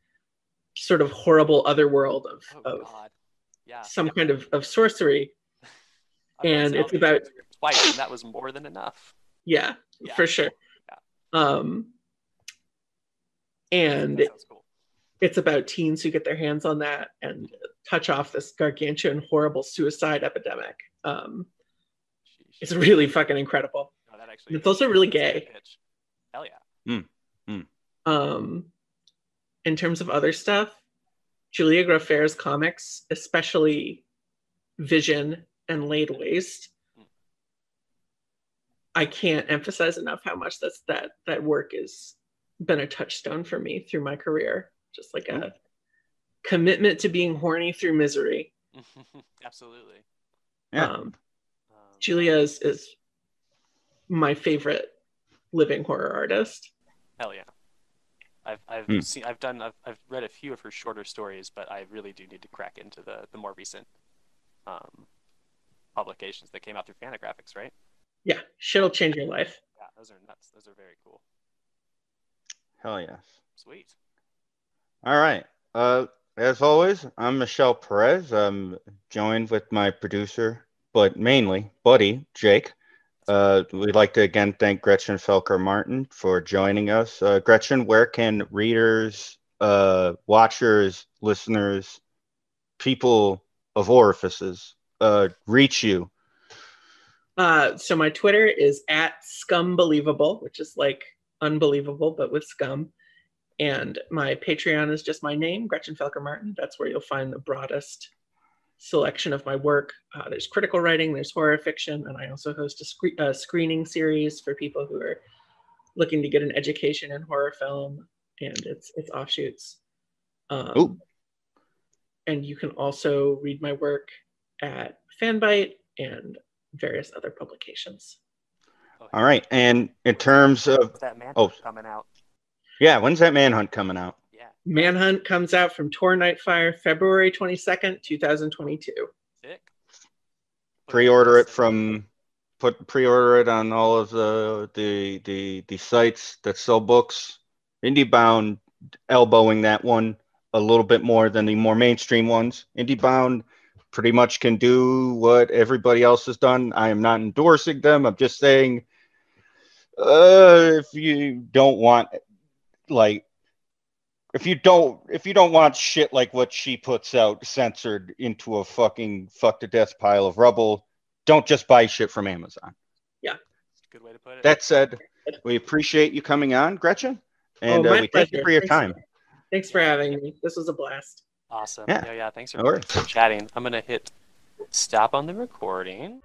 sort of horrible other world of some kind of sorcery. And it's about twice, and that was more than enough. Yeah, for sure. Yeah. And cool. It's about teens who get their hands on that and touch off this gargantuan, horrible suicide epidemic. It's really fucking incredible. No, that actually it's also really gay. Hell yeah. In terms of other stuff, Julia Groffair's comics, especially Vision and Laid Waste, I can't emphasize enough how much that work has been a touchstone for me through my career. Just like a commitment to being horny through misery. Absolutely. Yeah. Julia is my favorite living horror artist. Hell yeah. I've read a few of her shorter stories, but I really do need to crack into the more recent publications that came out through Fantagraphics, right? Yeah, shit'll change your life. Yeah, those are nuts. Those are very cool. Hell yes. Sweet. All right. As always, I'm Michelle Perez. I'm joined with my producer, but mainly buddy, Jake. We'd like to again thank Gretchen Felker-Martin for joining us. Gretchen, where can readers, watchers, listeners, people of orifices reach you? So my Twitter is @scumbelievable, which is like unbelievable, but with scum. And my Patreon is just my name, Gretchen Felker-Martin. That's where you'll find the broadest selection of my work. There's critical writing, there's horror fiction, and I also host a screening series for people who are looking to get an education in horror film, and it's offshoots. And you can also read my work at Fanbyte and various other publications. All right, and in terms of that MANHUNT coming out. Yeah, when's that MANHUNT coming out? Yeah. MANHUNT comes out from Tor Nightfire February 22nd, 2022. Sick. Pre-order it on all of the sites that sell books. IndieBound elbowing that one a little bit more than the more mainstream ones. IndieBound pretty much can do what everybody else has done. I am not endorsing them. I'm just saying if you don't want if you don't want shit like what she puts out censored into a fucking fuck to death pile of rubble, don't just buy shit from Amazon. Yeah. good way to put it. That said, we appreciate you coming on, Gretchen, and we thank you for your time. Thanks for having me. This was a blast. Awesome. Yeah. Thanks for chatting. I'm gonna hit stop on the recording.